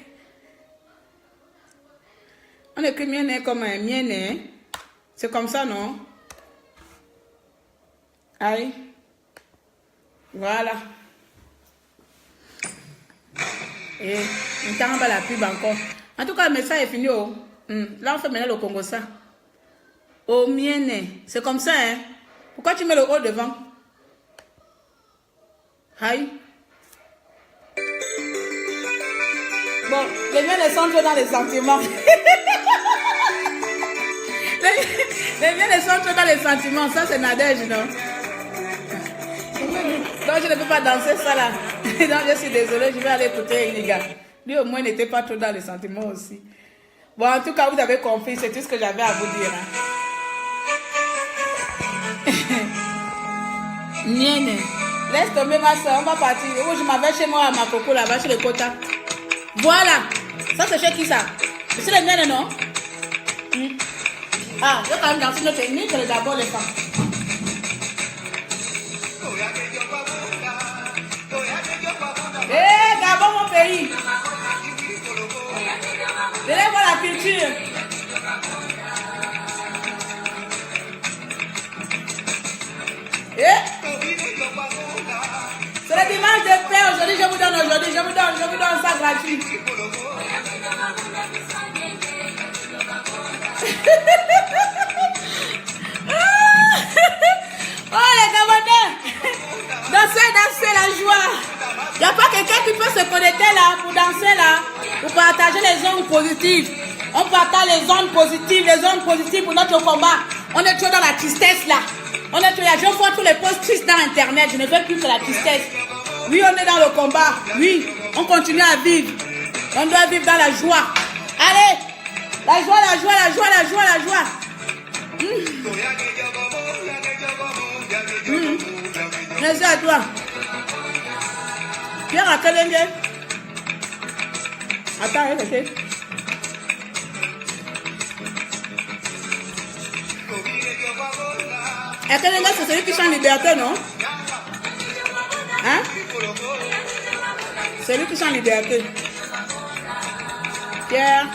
on écrit mienne comme un mienne. C'est comme ça, non? Aïe. Voilà. Et on t'en va la pub encore. En tout cas, le message est fini. Oh. Là, on fait maintenant le Congo ça. Oh, mienne. C'est comme ça, hein? Pourquoi tu mets le haut devant? Aïe. Bon, les miennes sont trop dans les sentiments. les miennes sont trop dans les sentiments. Ça, c'est Nadège, non? Donc, je ne peux pas danser ça là. Donc, je suis désolée, je vais aller écouter Iniga. Lui, au moins, n'était pas trop dans les sentiments aussi. Bon, en tout cas, vous avez compris, c'est tout ce que j'avais à vous dire. Hein. Nienne. Laisse tomber ma soeur, on va partir. Oh, je m'avais chez moi à ma coco là-bas, chez le quota. Voilà. Ça, c'est chez qui ça? C'est les miennes, non? Ah, je vais quand même danser notre ennemi, que d'abord les femmes. Eh, Gabon, mon pays. Venez voir la culture. Eh? C'est le dimanche de paix. Aujourd'hui, je vous donne ça gratuit. Oh, les Gabonais. Dansez la joie. Il n'y a pas quelqu'un qui peut se connecter là pour danser là, pour partager les ondes positives. On partage les ondes positives pour notre combat. On est trop dans la tristesse là. On est trop là. Je vois tous les posts tristes dans Internet. Je ne veux plus que la tristesse. Oui, on est dans le combat. Oui, on continue à vivre. On doit vivre dans la joie. Allez, la joie. Merci à toi. Pierre à Kalenge. Attends, répétez. Et Kelenga, c'est celui qui chante Liberté, non? Hein? C'est lui qui chante Liberté. Pierre.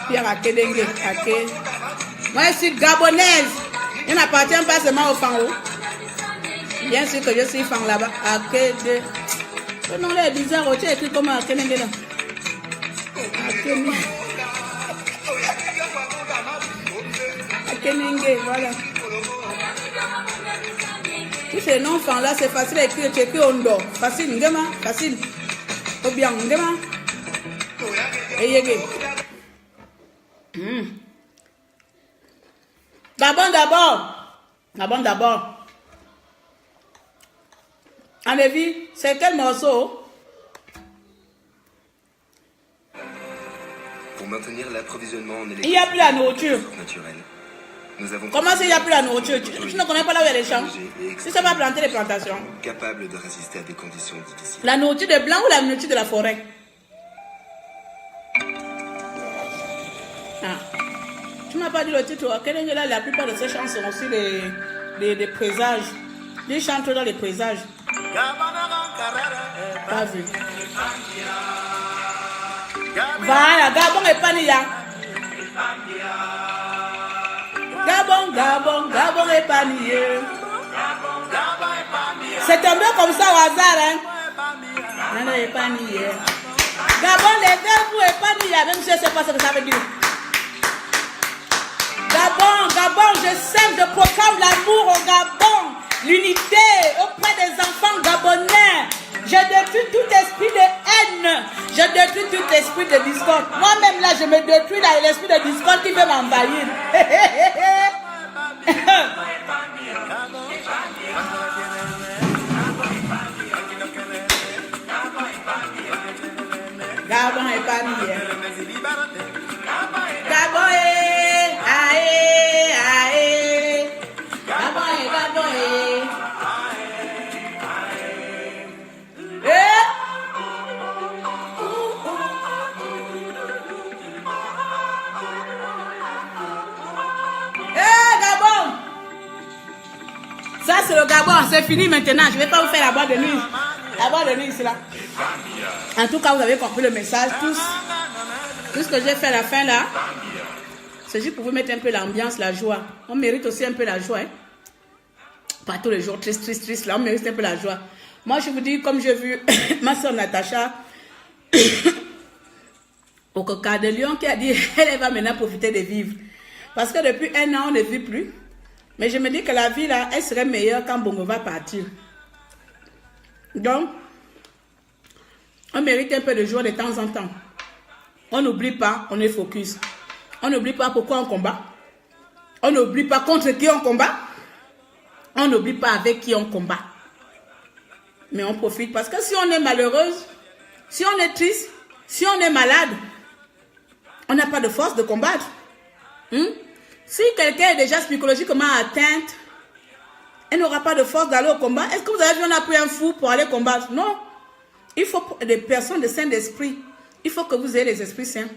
Pierre Akedengue. Moi, je suis gabonaise. Je n'appartiens pas seulement au Fango. Bien sûr que je suis fan là-bas. Akede. Le nom là est bizarre. Tu as écrit comment Akedengue là? Akedengue, voilà. Tous ces noms fan là, c'est facile à écrire. Tu écris Ondo. Facile, Ngema. Facile. Ou bien Ngema. Et Yege. D'abord. En avis, c'est quel morceau? Pour maintenir l'approvisionnement en électricité. Il n'y a plus la nourriture. Nous avons Comment c'est il n'y a plus la nourriture? Tu ne connais pas là où il y a les champs? Si ça va planter les plantations. Capable de résister à des conditions difficiles. La nourriture des blancs ou la nourriture de la forêt? Ah. Tu m'as pas dit le titre. Là, la plupart de ces chants sont aussi des présages. Les chants dans les présages. Pas vu. Voilà, Gabon et Pania. Gabon et Panier. C'est un peu comme ça au hasard, hein? Non, et Panier. Gabon, les verbes et Panier, même si je ne sais pas ce que ça veut dire. Gabon, je sème, je proclame l'amour au Gabon, l'unité auprès des enfants gabonais. Je détruis tout esprit de haine, je détruis tout esprit de discorde. Moi-même là, je me détruis là, l'esprit de discorde qui veut m'envahir. Gabon est pas mieux. Gabon est, aïe. Gabon est. Gabon. Ça c'est le Gabon, c'est fini maintenant. Je ne vais pas vous faire la boîte de nuit. La boîte de nuit c'est là. En tout cas, vous avez compris le message tous. Tout ce que j'ai fait à la fin là, c'est juste pour vous mettre un peu l'ambiance, la joie. On mérite aussi un peu la joie. Hein? Pas tous les jours triste là, on mérite un peu la joie. Moi je vous dis, comme j'ai vu ma soeur Natacha au Coca de Lyon qui a dit elle va maintenant profiter de vivre. Parce que depuis 1 an on ne vit plus. Mais je me dis que la vie là, elle serait meilleure quand Bongo va partir. Donc, on mérite un peu de joie de temps en temps. On n'oublie pas, on est focus. On n'oublie pas pourquoi on combat. On n'oublie pas contre qui on combat. On n'oublie pas avec qui on combat. Mais on profite parce que si on est malheureuse, si on est triste, si on est malade, on n'a pas de force de combattre. Si quelqu'un est déjà psychologiquement atteinte, elle n'aura pas de force d'aller au combat. Est-ce que vous avez vu, on a pris un fou pour aller combattre? Non. Il faut des personnes de saint d'esprit. Il faut que vous ayez les esprits saints.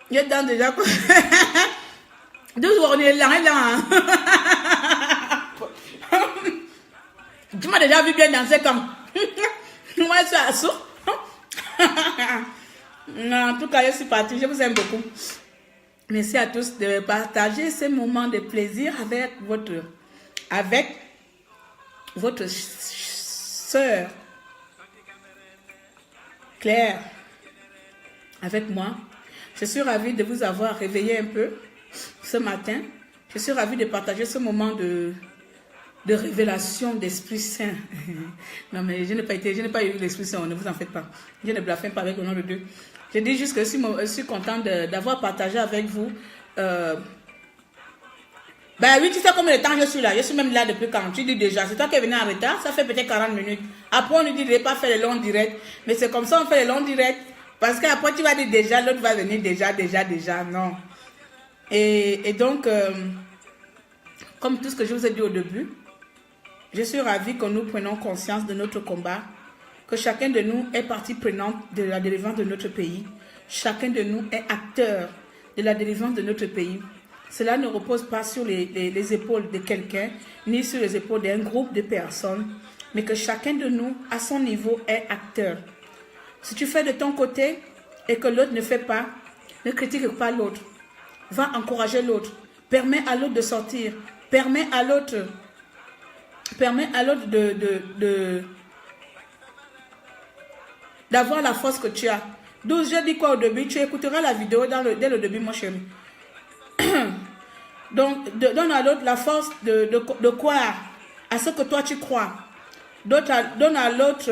Il y a dans déjà quoi? 2 jours, on est là. Tu m'as déjà vu bien danser comme. Moi, je suis à sourd. En tout cas, je suis partie. Je vous aime beaucoup. Merci à tous de partager ces moments de plaisir avec votre sœur Claire, avec moi. Je suis ravie de vous avoir réveillé un peu ce matin. Je suis ravie de partager ce moment de révélation d'Esprit Saint. Non, mais je n'ai pas eu l'Esprit Saint, ne vous en faites pas. Je ne blasphème pas avec le nom de Dieu. Je dis juste que je suis contente d'avoir partagé avec vous. Ben oui, tu sais combien de temps je suis là. Je suis même là depuis quand? Tu dis déjà, c'est toi qui es venu en retard, ça fait peut-être 40 minutes. Après, on nous dit de ne pas faire les longs directs. Mais c'est comme ça, on fait les longs directs. Parce qu'après, tu vas dire déjà, l'autre va venir déjà, non. Et donc, comme tout ce que je vous ai dit au début, je suis ravie que nous prenions conscience de notre combat, que chacun de nous est partie prenante de la délivrance de notre pays. Chacun de nous est acteur de la délivrance de notre pays. Cela ne repose pas sur les épaules de quelqu'un, ni sur les épaules d'un groupe de personnes, mais que chacun de nous, à son niveau, est acteur. Si tu fais de ton côté et que l'autre ne fait pas, ne critique pas l'autre. Va encourager l'autre. Permets à l'autre de sortir. Permets à l'autre d'avoir la force que tu as. Donc, je dis quoi au début? Tu écouteras la vidéo dès le début, mon chéri. Donc, donne à l'autre la force de croire à ce que toi tu crois. Donne à l'autre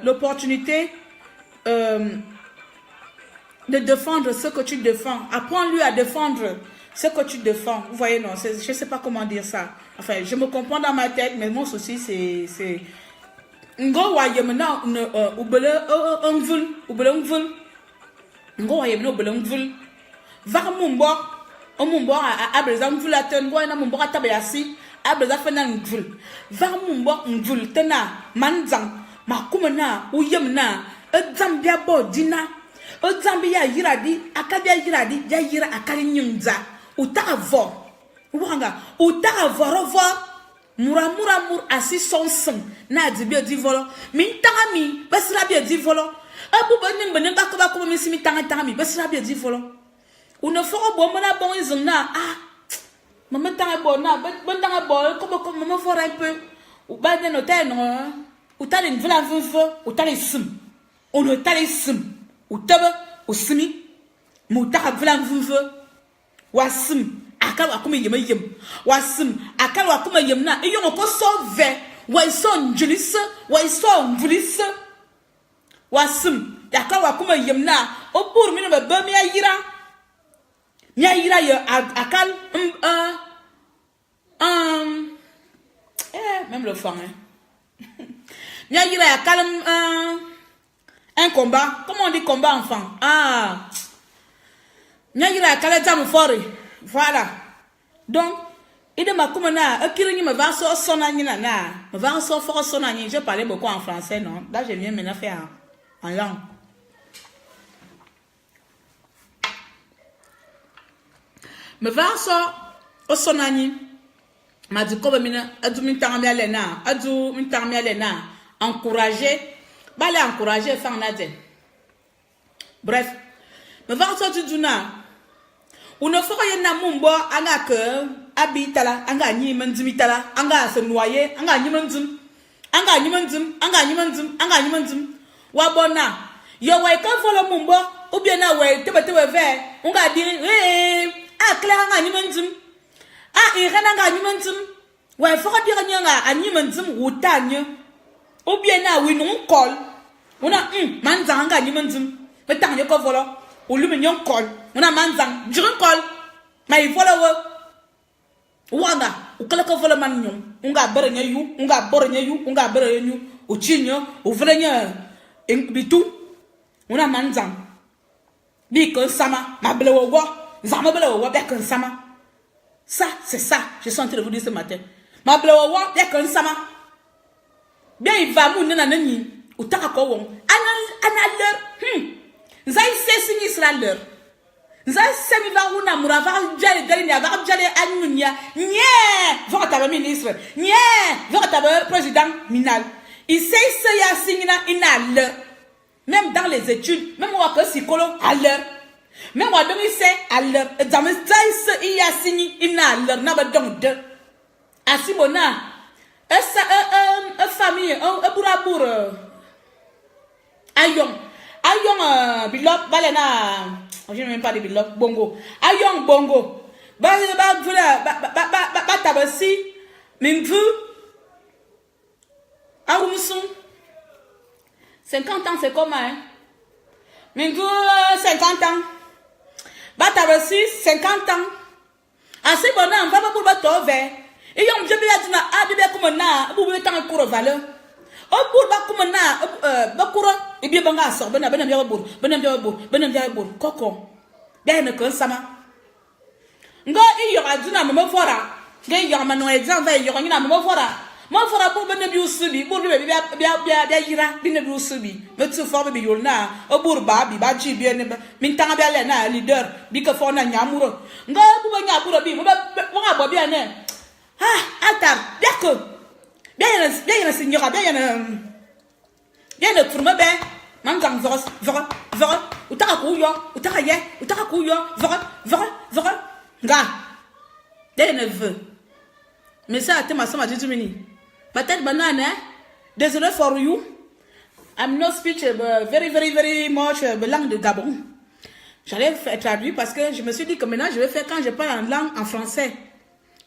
l'opportunité de défendre ce que tu défends. Apprends-lui à défendre ce que tu défends. Vous voyez, non, je ne sais pas comment dire ça. Enfin, je me comprends dans ma tête, mais mon souci, c'est... Ngo wa yemna ubele ngvul ngo wa yemna ubele ngvul va mumbo abreza ngvul aten ngo na mumbo atabayasi abreza fena ngvul va mumbo ngvul tena manzang makumena uyemna edzambia bodina edzambia yiradi akabia yiradi ya yira akali nyunza utavo wanga utavo rovo mur asi sonsen na dibia di volo min tanga mi basira bia di volo abu banin banin bakaba ko mi simi tanga mi basira bia di volo una fo bo mona bon izna mama tanga bo na bon tanga bo ko mama fora un peu ou ba de noter non ou ta une vla vvo ou ta les sim on ne ta les sim ou taba ou simi mu ta vla vvo wa sim akal wakuma yem wasim akal wakuma yem na iyo ko so ve wa so njulis wa so mvulis wasim akal wakuma yem na opur mi no be mi ayira yo akal même le fang mi ayira akal un combat, comment on dit combat enfant? Mi ayira akal jamu fori. Voilà. Donc, il m'a comme na, me va so sonani na, me va so fort sonani. Je parlais beaucoup en français, non? Là, je viens maintenant faire en langue. Me va so sonani. M'a dit comme mina, adu mintarmi alena, encourager, bah les encourager faire nade. Bref, me va so du duna. Une fois qu'il y a un mumbo, anga que habitala, anga ni manzimitala, anga se noyer, anga ni manzum, wabona. Yo wa ka follow mumbo, ou bien na we te ver, on ga dire clair anga ni manzum. Irena anga ni manzum. Wa faut dire nyanga ani manzum wutanye. Ou bien na we non call. Ona manzanga anga ni manzum. Betang ko follow. Ou lui mignon col, on a manzang, je recol, mais il voilà wanga, ou kala ko vola manignon, on ga bernya you, on ga bornya you, on ga bernya you, ou chinyo, ou vrenya, bitu, on a manzang, bikon sama, ma blewo, zama blewo, bekon sama. Ça, c'est ça, je suis en train de vous dire ce matin. Ma blewo, bekon sama. Bien, il va mourir na nani, ou takako wong, anal, Zai sesi ni Israël. Zai semi va una mura va jale galine va jale anunya. Nye, va ta ministre. Nye, va ta président minal. Il sait ce ya singina inal. Même dans les études, même moi que psychologue à l'heure. Même moi demi c'est à l'heure. Dans mes zai ce ya singi inal na ba donc de. Asimona. Famille, bour. Ayon. Ayong bilop balena je ne même pas de bilop bongo ayong bongo ba tabasi mingvu arumsum 50 ans c'est comment hein mingvu 50 ans ba tabasi 50 ans asi bona on va pas pour ba tove et yom je bi adina abibe comme na bu be tan cour valeur o pour ba comme na ba cour et bien banga so benam dia bour koko bien ne kon sama ngo iyo aduna me fora Gay Yaman, exemple, il y aura une amour. Moi, il faudra pour venir du subi, pour bien ira, bien du subi. Mais tu formes de yolna, au bourba, bibachi, bien, mintana belena, leader, bika fona nyamuro. Nga, pour nyamuro, bien, bien, ah, attends, d'accord. Bien, signora, bien, le tourme, bien, mangang, vora, utarakuyo, vora, nga, bien, ne veut. Mais ça, tu m'as dit, tu m'as dit. Peut-être banane, désolé for you. I'm not speech very much langue de Gabon. J'allais faire traduire parce que je me suis dit que maintenant je vais faire quand je parle en langue en français.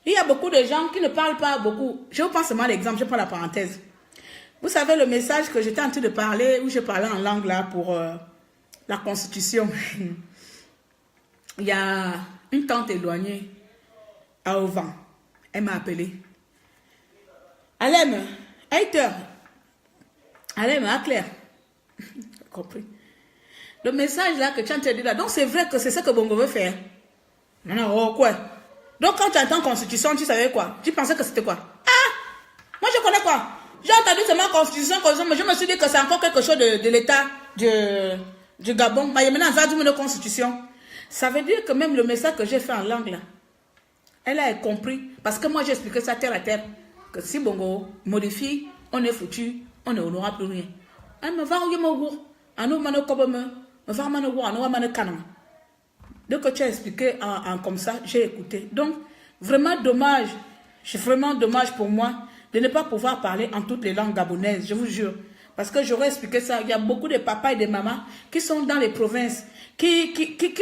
Il y a beaucoup de gens qui ne parlent pas beaucoup. Je vous pense seulement l'exemple, je prends la parenthèse. Vous savez le message que j'étais en train de parler, où je parlais en langue là pour la constitution. Il y a une tante éloignée à Auvent. Elle m'a appelé. Alem, Hater, Alem, Claire. Compris. Le message là que tu as entendu là, donc c'est vrai que c'est ça que Bongo veut faire. Non, oh, quoi. Donc quand tu entends constitution, tu savais quoi? Tu pensais que c'était quoi? Ah! Moi je connais quoi? J'ai entendu seulement constitution, mais je me suis dit que c'est encore quelque chose de l'état du Gabon. Mais maintenant, on va dire une constitution. Ça veut dire que même le message que j'ai fait en langue là, elle a compris. Parce que moi j'ai expliqué ça terre à terre. Que si Bongo modifie, on est foutu, on n'aura plus rien. Elle me va où donc tu as expliqué en comme ça, j'ai écouté. Donc, vraiment dommage. C'est vraiment dommage pour moi de ne pas pouvoir parler en toutes les langues gabonaises, je vous jure. Parce que j'aurais expliqué ça. Il y a beaucoup de papas et de mamans qui sont dans les provinces, qui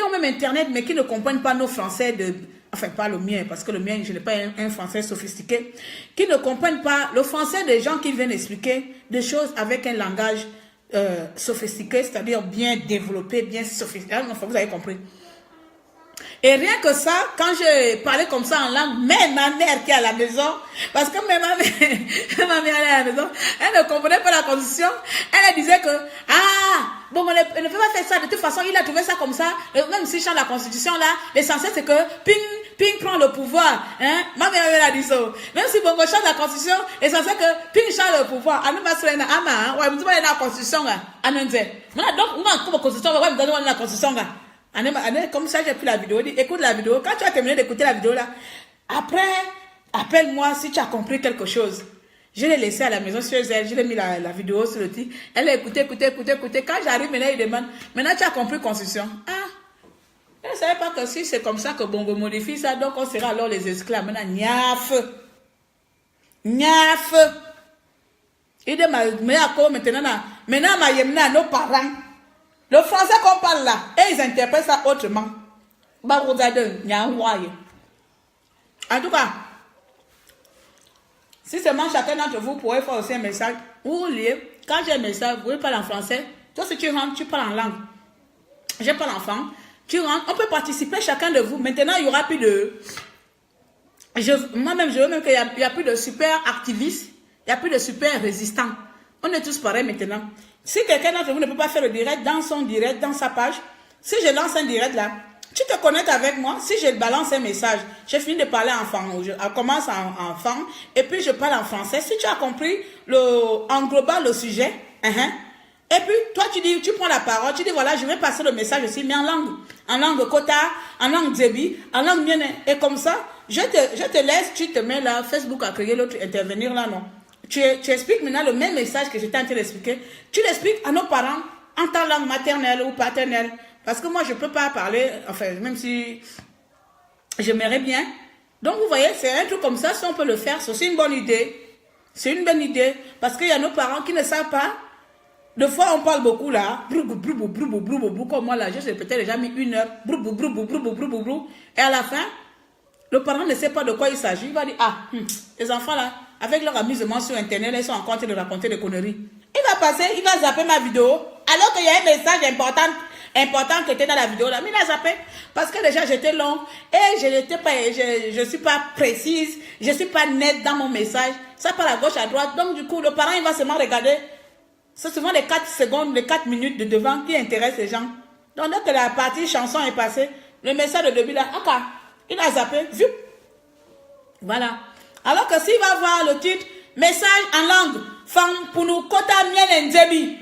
ont même Internet, mais qui ne comprennent pas nos français de... Enfin, pas le mien, parce que le mien, je n'ai pas un français sophistiqué. Qui ne comprennent pas le français des gens qui viennent expliquer des choses avec un langage sophistiqué, c'est-à-dire bien développé, bien sophistiqué. Enfin, vous avez compris. Et rien que ça, quand je parlais comme ça en langue, même ma mère qui est à la maison, parce que même ma mère est à la maison, elle ne comprenait pas la constitution, elle disait que, bon, on ne peut pas faire ça, de toute façon, il a trouvé ça comme ça, même si chante la constitution là, l'essentiel c'est que, Ping prend le pouvoir, hein, ma mère a dit ça, même si Bongo chante la constitution, l'essentiel que Ping chante le pouvoir, à nous pas se faire ouais, vous avez la constitution là, à nous dire, donc, on a comme constitution, ouais, vous avez la constitution là. Comme ça, j'ai pris la vidéo. Dit, écoute la vidéo. Quand tu as terminé d'écouter la vidéo là, après, appelle-moi si tu as compris quelque chose. Je l'ai laissé à la maison sur elle. Je l'ai mis la vidéo sur le titre. Elle a écouté. Quand j'arrive, maintenant, il demande, maintenant tu as compris constitution. Elle ne savait pas que si c'est comme ça que Bongo modifie ça, donc on sera alors les esclaves. Maintenant, Niaf. Il dit, mais à quoi maintenant, ma yemna, nos parents. Le français qu'on parle là, et ils interprètent ça autrement. En tout cas, si seulement chacun d'entre vous pourrait faire aussi un message, vous liez, quand j'ai un message, vous parlez en français, toi si tu rentres, tu parles en langue. Je parle en français, tu rentres, on peut participer chacun de vous. Maintenant, il n'y aura plus de... Moi-même, je veux même qu'il n'y a plus de super activistes, il n'y a plus de super résistants. On est tous pareils maintenant. Si quelqu'un d'entre vous ne peut pas faire le direct dans son direct, dans sa page, si je lance un direct là, tu te connectes avec moi, si je balance un message, j'ai fini de parler en français, je commence en français, et puis je parle en français. Si tu as compris, en global le sujet, et puis toi tu prends la parole, tu dis voilà, je vais passer le message aussi, mais en langue Kota, en langue Dzebi, en langue Mienne, et comme ça, je te laisse, tu te mets là, Facebook a créé l'autre intervenir là, non. Tu expliques maintenant le même message que j'étais en train d'expliquer. Tu l'expliques à nos parents en ta langue maternelle ou paternelle. Parce que moi, je ne peux pas parler, enfin, même si j'aimerais bien. Donc, vous voyez, c'est un truc comme ça. Si on peut le faire, c'est aussi une bonne idée. C'est une bonne idée. Parce qu'il y a nos parents qui ne savent pas. Des fois, on parle beaucoup là. Comme moi là, je sais peut-être déjà mis 1 heure. Et à la fin, le parent ne sait pas de quoi il s'agit. Il va dire, les enfants là, avec leur amusement sur Internet, ils sont en train de raconter des conneries. Il va passer, il va zapper ma vidéo, alors qu'il y a un message important qui était dans la vidéo là. Mais il a zappé, parce que déjà j'étais long, et je suis pas précise, je suis pas nette dans mon message. Ça part à gauche, à droite. Donc du coup, le parent, il va seulement regarder. C'est souvent les 4 secondes, les 4 minutes de devant qui intéressent les gens. Donc dès que la partie chanson est passée, le message de début là, il a zappé, Voilà. Alors que s'il va voir le titre, message en langue, femme pour nous, quota mienne nzebi.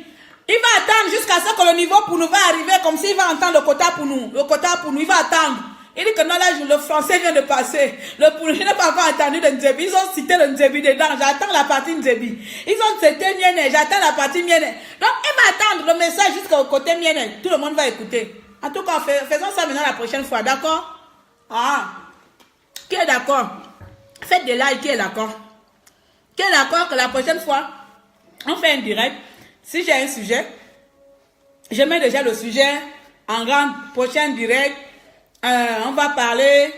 Il va attendre jusqu'à ce que le niveau pour nous va arriver, comme s'il va entendre le quota pour nous. Le quota pour nous, il va attendre. Il dit que non, là, le français vient de passer. Le pour je n'ai pas encore entendu de nzebi. Ils ont cité le nzebi dedans. J'attends la partie nzebi. Ils ont cité mienne, j'attends la partie mienne. Donc, il va attendre le message jusqu'au côté mienne. Tout le monde va écouter. En tout cas, faisons ça maintenant la prochaine fois. D'accord? Ah. Qui est d'accord? Faites des likes, qui est d'accord? Qui est d'accord que la prochaine fois, on fait un direct. Si j'ai un sujet, je mets déjà le sujet en grande prochaine direct. On va parler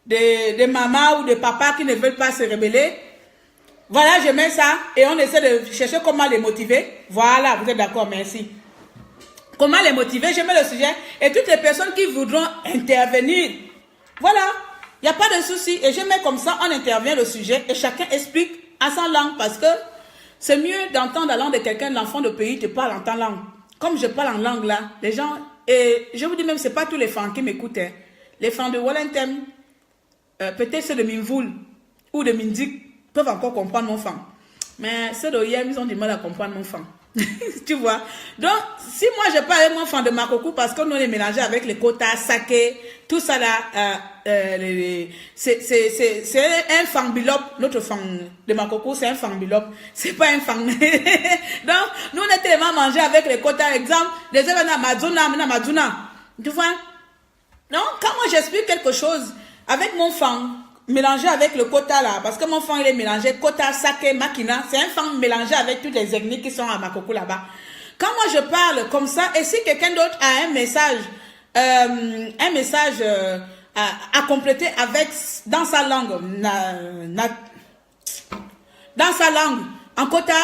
de mamans ou de papas qui ne veulent pas se rebeller. Voilà, je mets ça et on essaie de chercher comment les motiver. Voilà, vous êtes d'accord, merci. Comment les motiver, je mets le sujet et toutes les personnes qui voudront intervenir. Voilà, il n'y a pas de souci. Et je mets comme ça, on intervient le sujet et chacun explique à sa langue parce que c'est mieux d'entendre la langue de quelqu'un, l'enfant de pays te parle en ta langue. Comme je parle en langue là, les gens, et je vous dis même, ce n'est pas tous les fans qui m'écoutent. Hein. Les fans de Wellington, peut-être ceux de Minvoul ou de Mindik peuvent encore comprendre mon fan. Mais ceux de Yem, ils ont du mal à comprendre mon fan. Tu vois. Donc, si moi je parle avec mon fan de Makoko parce qu'on est mélangé avec les quotas, saké, tout ça là, c'est un fan bilop. Notre fan de Makoko, c'est un fan bilop. C'est pas un fan. Donc, nous on est tellement mangé avec les quotas. Exemple, les événements Maduna. Tu vois. Donc, quand moi j'explique quelque chose avec mon fan, mélangé avec le quota là, parce que mon fan il est mélangé, quota, saké, makina, c'est un fan mélangé avec toutes les ethnies qui sont à Makoko là-bas. Quand moi je parle comme ça, et si quelqu'un d'autre a un message à compléter avec, dans sa langue, dans sa langue, en quota,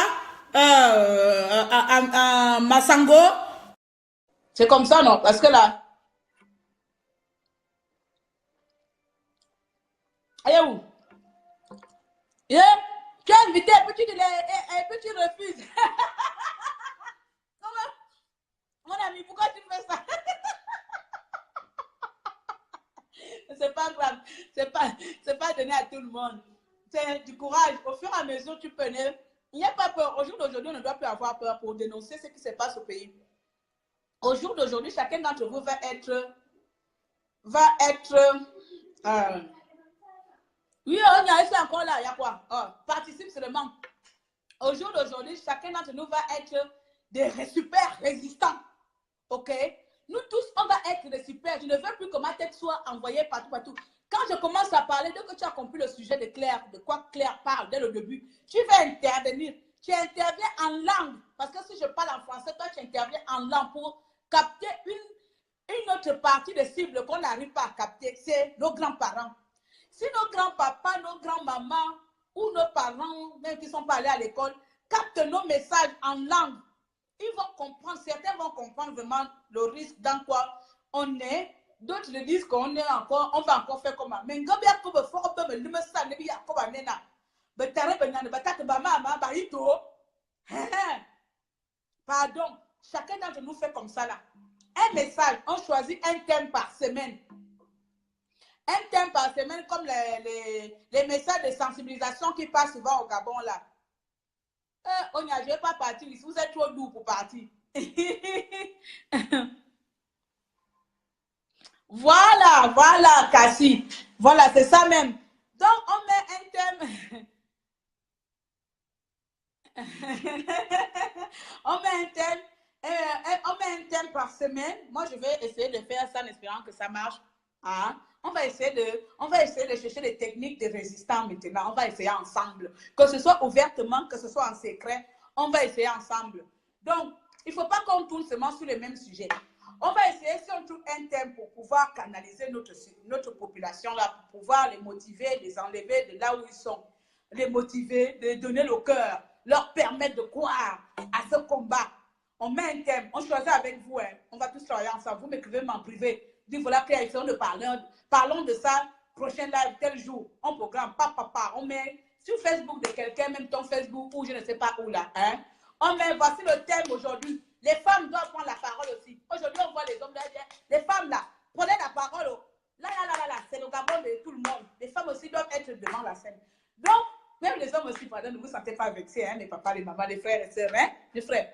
Masango, c'est comme ça non, parce que là, allez où? Yeah. Tu es invité, puis tu refuses. Mon ami, pourquoi tu fais ça? C'est pas grave. C'est pas donné à tout le monde. C'est du courage. Au fur et à mesure, tu peux. Il n'y a pas peur. Au jour d'aujourd'hui, on ne doit plus avoir peur pour dénoncer ce qui se passe au pays. Au jour d'aujourd'hui, chacun d'entre vous va être oui, on y a encore là, il y a quoi? Participe seulement. Au jour d'aujourd'hui, chacun d'entre nous va être des super résistants. Ok? Nous tous, on va être des super. Je ne veux plus que ma tête soit envoyée partout. Quand je commence à parler, dès que tu as compris le sujet de Claire, de quoi Claire parle dès le début, tu vas intervenir. Tu interviens en langue. Parce que si je parle en français, toi, tu interviens en langue pour capter une autre partie de cible qu'on n'arrive pas à capter. C'est nos grands-parents. Si nos grands-papas, nos grands-mamans ou nos parents, même qui sont pas allés à l'école, captent nos messages en langue, ils vont comprendre, certains vont comprendre vraiment le risque dans quoi on est. D'autres le disent qu'on est encore, on va encore faire comme ça. Mais quand il y a comme fort, il me semble qu'il y a comme un nena. Pardon, chacun d'entre nous fait comme ça là. Un message, on choisit un thème par semaine. Un thème par semaine comme les messages de sensibilisation qui passent souvent au Gabon là. On n'y a, je ne vais pas partir ici, vous êtes trop doux pour partir. Voilà, Cassie. Voilà, c'est ça même. Donc, on met un thème. On met un thème par semaine. Moi, je vais essayer de faire ça en espérant que ça marche. Hein? On va essayer de chercher des techniques de résistance maintenant. On va essayer ensemble. Que ce soit ouvertement, que ce soit en secret, on va essayer ensemble. Donc, il ne faut pas qu'on tourne seulement sur les mêmes sujets. On va essayer, si on trouve un thème pour pouvoir canaliser notre population là, pour pouvoir les motiver, les enlever de là où ils sont, les motiver, les donner le cœur, leur permettre de croire à ce combat. On met un thème, on choisit avec vous, hein. On va tous travailler ensemble. Vous m'écrivez en privé. Dites voilà, Claire, de parlons de ça, prochain live, tel jour. On programme, on met sur Facebook de quelqu'un, même ton Facebook ou je ne sais pas où là. Hein? On met, voici le thème aujourd'hui. Les femmes doivent prendre la parole aussi. Aujourd'hui, on voit les hommes là, les femmes là, prenez la parole. Là, c'est le Gabon de tout le monde. Les femmes aussi doivent être devant la scène. Donc, même les hommes aussi, pardon, ne vous sentez pas vexés, hein, les papas, les mamans, les frères, les sœurs, hein, les frères.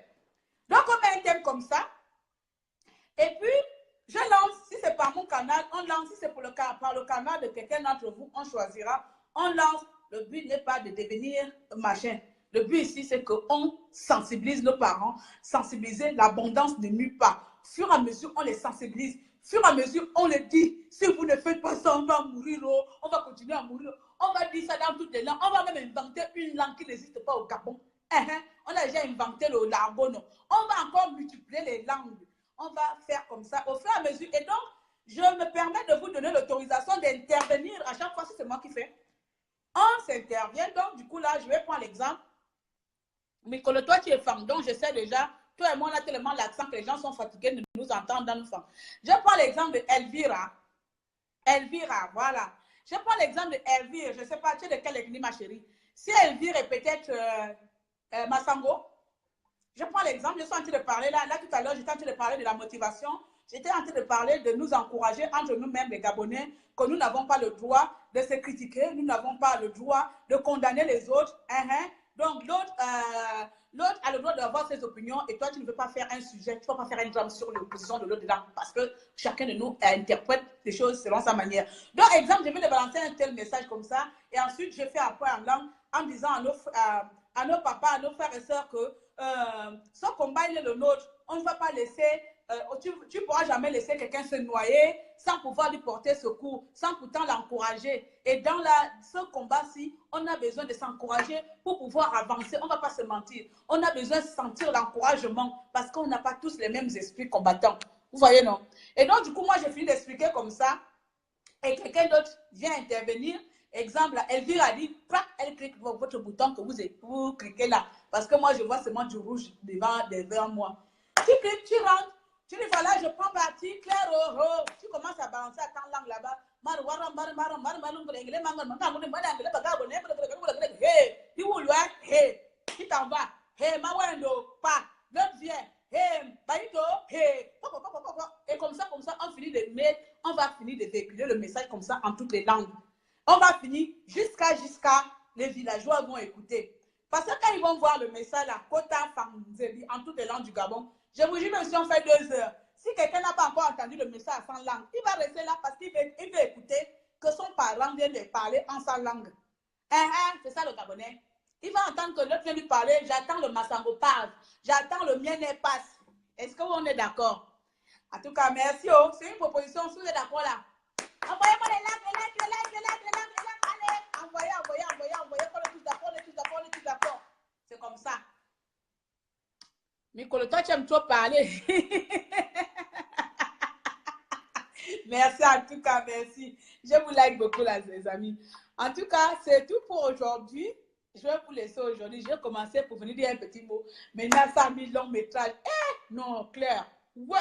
Donc, on met un thème comme ça. Et puis, je lance, si c'est par mon canal, on lance, si c'est par le canal de quelqu'un d'entre vous, on choisira, on lance. Le but n'est pas de devenir machin. Le but ici, c'est qu'on sensibilise nos parents. Sensibiliser, l'abondance ne nuit pas. Fur et à mesure, on les sensibilise. Fur et à mesure, on les dit, si vous ne faites pas ça, on va mourir, oh, on va continuer à mourir. On va dire ça dans toutes les langues. On va même inventer une langue qui n'existe pas au Gabon. On a déjà inventé le largon. On va encore multiplier les langues. On va faire comme ça au fur et à mesure. Et donc, je me permets de vous donner l'autorisation d'intervenir à chaque fois si c'est moi qui fais. On s'intervient. Donc, du coup, là, je vais prendre l'exemple. Micolo, toi, tu es femme. Donc, je sais déjà, toi et moi, on a tellement l'accent que les gens sont fatigués de nous entendre dans nos femmes. Je prends l'exemple de Elvira. Elvira, voilà. Je prends l'exemple de Elvira. Je ne sais pas, tu es de quelle ethnie, ma chérie? Si Elvira est peut-être Massango, je prends l'exemple, je suis en train de parler là tout à l'heure, j'étais en train de parler de la motivation, j'étais en train de parler de nous encourager entre nous-mêmes les Gabonais, que nous n'avons pas le droit de se critiquer, nous n'avons pas le droit de condamner les autres. Donc l'autre a le droit d'avoir ses opinions et toi tu ne veux pas faire un sujet, tu ne peux pas faire un drame sur l'opposition de l'autre dedans parce que chacun de nous interprète les choses selon sa manière. Donc exemple, je vais te balancer un tel message comme ça et ensuite je fais après en langue en disant à nos papas, à nos frères et sœurs que son combat il est le nôtre. On ne va pas laisser, tu ne pourras jamais laisser quelqu'un se noyer sans pouvoir lui porter secours, sans pourtant l'encourager. Et dans ce combat-ci, on a besoin de s'encourager pour pouvoir avancer. On ne va pas se mentir. On a besoin de sentir l'encouragement parce qu'on n'a pas tous les mêmes esprits combattants. Vous voyez, non? Et donc, du coup, moi, j'ai fini d'expliquer comme ça. Et quelqu'un d'autre vient intervenir. Exemple, Elvire a dit, elle clique votre bouton que vous cliquez là. Parce que moi, je vois seulement du rouge devant moi. Tu cliques, tu rentres. Tu dis, voilà, je prends parti, clair, tu commences à balancer à ta langue là-bas. Tu t'en vas. L'autre vient. Et comme ça, on va finir de véhiculer le message comme ça en toutes les langues. On va finir jusqu'à les villageois vont écouter. Parce que quand ils vont voir le message là, Kota Fangzebi, en toutes les langues du Gabon, je vous dis même si on fait 2 heures, si quelqu'un n'a pas encore entendu le message à 100 langues, il va rester là parce qu'il veut écouter que son parent vient de parler en sa langue. C'est ça le Gabonais. Il va entendre que l'autre vient lui parler, j'attends le Massango passe, j'attends le mien passe. Est-ce qu'on est d'accord? En tout cas, merci. C'est une proposition, si vous êtes d'accord là. Envoyez-moi les likes. Allez, envoyez. On est tous d'accord. C'est comme ça. Micolo, toi, tu aimes trop parler. Merci, en tout cas, merci. Je vous like beaucoup, là, les amis. En tout cas, c'est tout pour aujourd'hui. Je vais vous laisser aujourd'hui. Je vais commencer pour venir dire un petit mot. Maintenant, 100 000 longs métrages. Non, Claire. Ouais,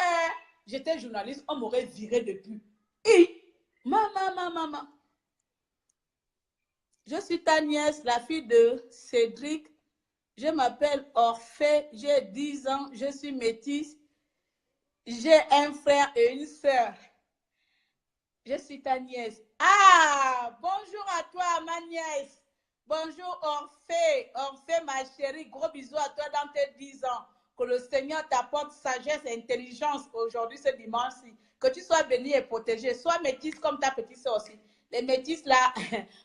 j'étais journaliste, on m'aurait viré depuis. Maman. Je suis ta nièce, la fille de Cédric. Je m'appelle Orphée, j'ai 10 ans, je suis métisse. J'ai un frère et une sœur. Je suis ta nièce. Bonjour à toi, ma nièce. Bonjour, Orphée. Orphée, ma chérie, gros bisous à toi dans tes 10 ans. Que le Seigneur t'apporte sagesse et intelligence aujourd'hui, ce dimanche-ci. Que tu sois bénie et protégée. Sois métisse comme ta petite soeur aussi. Les métisses là,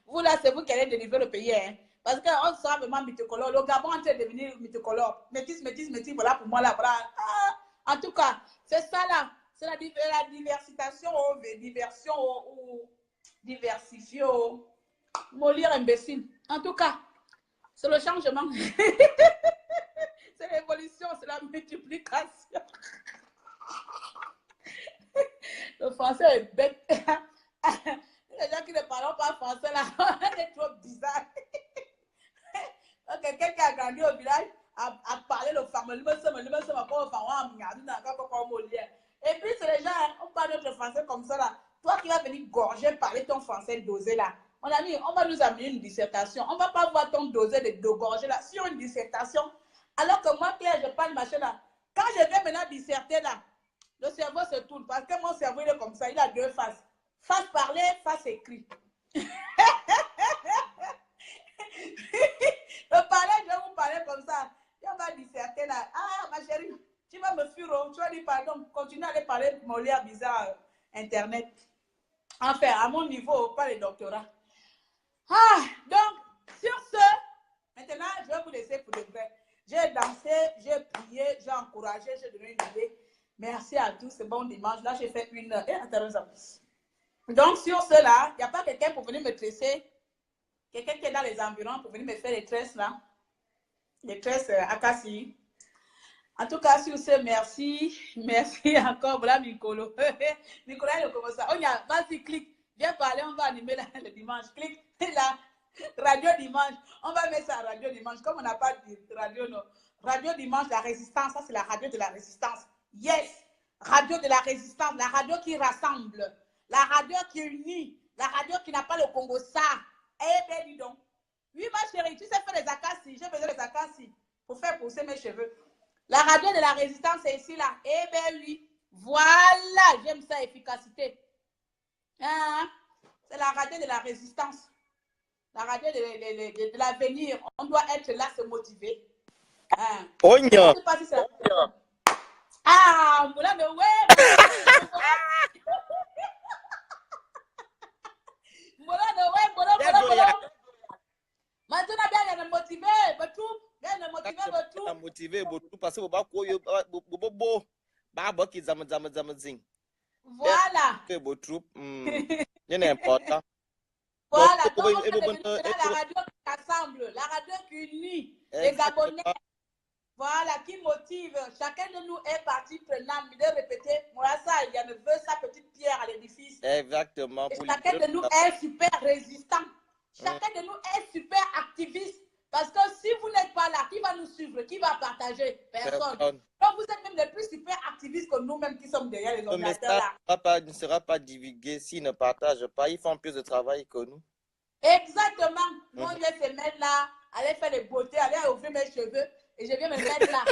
vous là, c'est vous qui allez délivrer le pays. Hein? Parce qu'on sera vraiment mythocolore. Le Gabon est en train de devenir mythocolore. Métisse, voilà pour moi là. Voilà. En tout cas, c'est ça là. C'est la diversification ou diversifier. Mollir imbécile. En tout cas, c'est le changement. C'est l'évolution, c'est la multiplication. Le français est bête. Les gens qui ne parlent pas français là, c'est trop bizarre. Quelqu'un qui a grandi au village a parlé le fameux. Et puis c'est les gens, on parle notre français comme ça là. Toi qui vas venir gorger, parler ton français dosé là. Mon ami, on va nous amener une dissertation. On ne va pas voir ton dosé de gorger là sur une dissertation. Alors que moi, Claire, je parle machin là. Quand je vais maintenant disserter là, le cerveau se tourne parce que mon cerveau il est comme ça, il a 2 faces. Face parler, face écrit. parler comme ça. On va disserter là. Ah, ma chérie, tu vas me fuir. Tu vas dire pardon. Continue à aller parler mollia bizarre Internet. Enfin, à mon niveau, pas le doctorat. Ah, donc, sur ce, maintenant, je vais vous laisser pour de vrai. J'ai dansé, j'ai prié, j'ai encouragé, j'ai donné une idée. Merci à tous, c'est bon dimanche. Là, j'ai fait une heure. Donc, sur cela, il n'y a pas quelqu'un pour venir me tresser. Quelqu'un qui est dans les environs pour venir me faire les tresses là. Les tresses Akassi. En tout cas, sur ce, merci. Merci encore. Voilà, Nicolo. Nicolas, il commence ça. Vas-y, clique. Viens parler, on va animer là, le dimanche. Clique là. Radio dimanche. On va mettre ça à radio dimanche. Comme on n'a pas de radio, non. Radio dimanche, la résistance. Ça, c'est la radio de la résistance. Yes. Radio de la résistance. La radio qui rassemble. La radio qui unit. La radio qui n'a pas le Congo ça. Eh bien, dis donc. Oui, ma chérie, tu sais faire les akassi. J'ai besoin des akassi pour faire pousser mes cheveux. La radio de la résistance, c'est ici, là. Eh bien, oui. Voilà. J'aime ça, efficacité. Hein? C'est la radio de la résistance. La radio de l'avenir. On doit être là, se motiver. Hein? Oh, je ne sais pas si c'est la... Ah, voilà, mais ouais. Voilà. Maintenant, bien, il est motivé. Bien, il est motivé. Motivé, parce que voilà. C'est important. Voilà, donc on fait la radio qui rassemble, la radio qui unit les Gabonais. Voilà, qui motive. Chacun de nous est partie prenante. Il est répété, moi ça, il y a veut sa petite pierre à l'édifice. Exactement. Et chacun de nous est super résistant. Chacun de nous est super activiste. Parce que si vous n'êtes pas là, qui va nous suivre? Qui va partager? Personne. Donc vous êtes même les plus super activistes que nous-mêmes qui sommes derrière les ordinateurs là. Ne sera pas divulgué s'ils ne partagent pas. Ils font plus de travail que nous. Exactement. Moi, je vais se mettre là, aller faire les beautés, aller ouvrir mes cheveux et je viens me mettre là.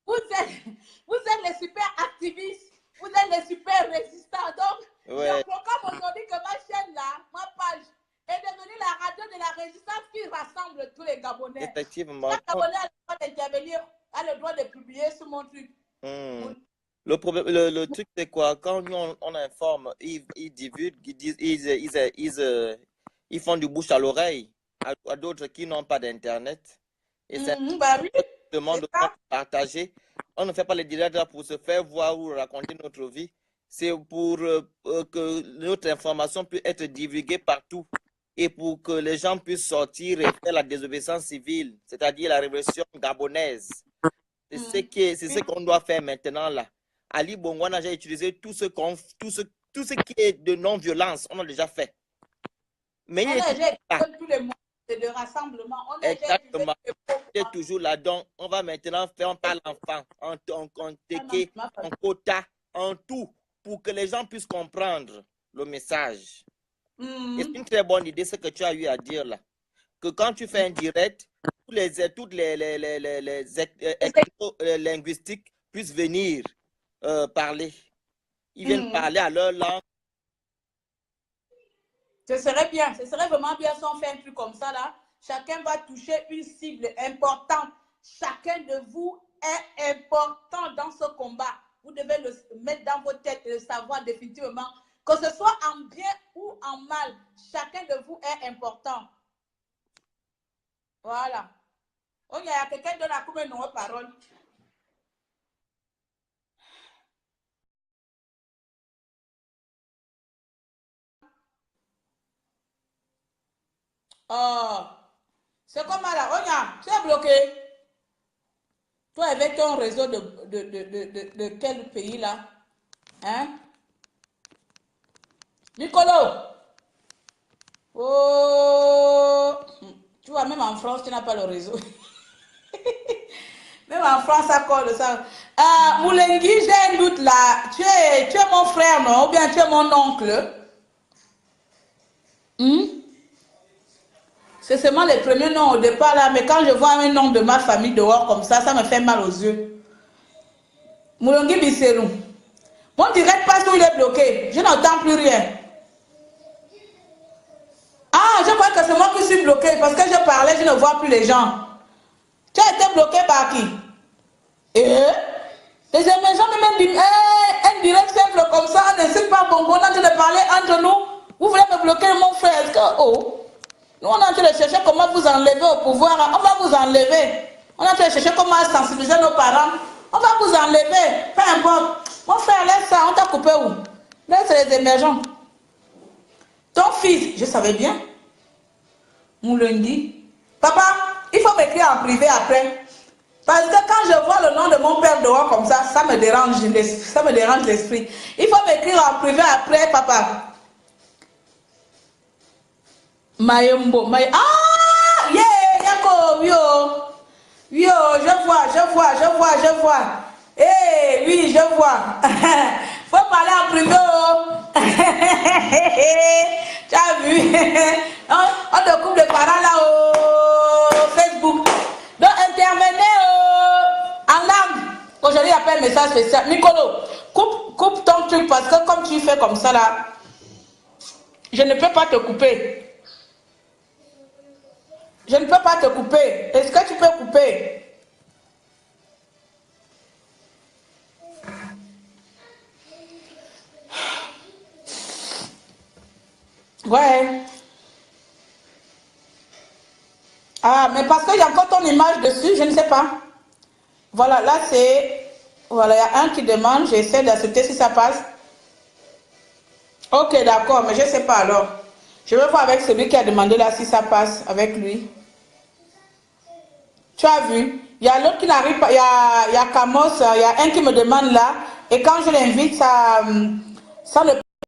Vous êtes les super activistes. Vous êtes les super résistants. Donc, je proclame aujourd'hui que ma chaîne là, ma page, est devenue la radio de la résistance qui rassemble tous les Gabonais. Effectivement. Chaque Gabonais a le droit d'intervenir, a le droit de publier sur mon truc. Le problème, le truc, c'est quoi? Quand nous, on informe, ils divulguent, ils font du bouche à l'oreille à d'autres qui n'ont pas d'Internet. Et c'est demande de partager. On ne fait pas les directs pour se faire voir ou raconter notre vie. C'est pour que notre information puisse être divulguée partout et pour que les gens puissent sortir et faire la désobéissance civile, c'est-à-dire la révolution gabonaise. C'est ce qu'on doit faire maintenant là. Ali Bongo, on a déjà utilisé tout ce qui est de non-violence, on a déjà fait. Mais on a déjà utilisé tous les mots de rassemblement. On a exactement. C'est toujours là. Donc, on va maintenant faire, on parle enfant, en téké, en quota, en tout, pour que les gens puissent comprendre le message. Et c'est une très bonne idée ce que tu as eu à dire là. Que quand tu fais un direct, toutes les linguistiques puissent venir parler. Ils viennent parler à leur langue. Ce serait bien, ce serait vraiment bien si on fait un truc comme ça là. Chacun va toucher une cible importante. Chacun de vous est important dans ce combat. Vous devez le mettre dans vos têtes et le savoir définitivement. Que ce soit en bien ou en mal, chacun de vous est important. Voilà. Oh, il y a quelqu'un de la commune de parole. Oh, c'est comme là. Regarde, tu es bloqué. Toi, avec ton réseau de quel pays là? Hein? Nicolo. Oh, tu vois, même en France, tu n'as pas le réseau. Même en France, ça colle ça. Moulengi, j'ai un doute là. Tu es mon frère, non? Ou bien tu es mon oncle? C'est seulement les premiers noms au départ là, mais quand je vois un nom de ma famille dehors comme ça me fait mal aux yeux. Moulongi Bisserou. Mon direct passe où il est bloqué. Je n'entends plus rien. Ah, je crois que c'est moi qui suis bloqué parce que je parlais, je ne vois plus les gens. Tu as été par qui? Les émergents même un direct simple comme ça, on n'insulte pas Bongo, on est en train de parler entre nous. Vous voulez me bloquer mon frère? Est-ce que, nous on est en train de chercher comment vous enlever au pouvoir. On va vous enlever. On est en train de chercher comment sensibiliser nos parents. On va vous enlever. Peu importe. Mon frère, laisse ça. On t'a coupé où? Laisse les émergents. Ton fils, je savais bien. Moulendi. Papa, il faut m'écrire en privé après. Parce que quand je vois le nom de mon père dehors comme ça me dérange l'esprit. Il faut m'écrire en privé après, papa. Mayombo, ah, yeah, yako, yo, je vois. Eh, oui, je vois. Faut parler en privé, Tu as vu? On te coupe les parents là au Facebook. Donc, intervenez en langue. Aujourd'hui, il y a un message spécial. Nicolo, coupe ton truc parce que comme tu fais comme ça là, je ne peux pas te couper. Je ne peux pas te couper. Est-ce que tu peux couper? Ouais. Ah, mais parce qu'il y a encore ton image dessus, je ne sais pas. Voilà, là c'est... Voilà, il y a un qui demande, j'essaie d'accepter si ça passe. Ok, d'accord, mais je ne sais pas alors. Je vais voir avec celui qui a demandé là si ça passe avec lui. Tu as vu? Il y a l'autre qui n'arrive pas, il y a Camos, il y a un qui me demande là. Et quand je l'invite, ça ne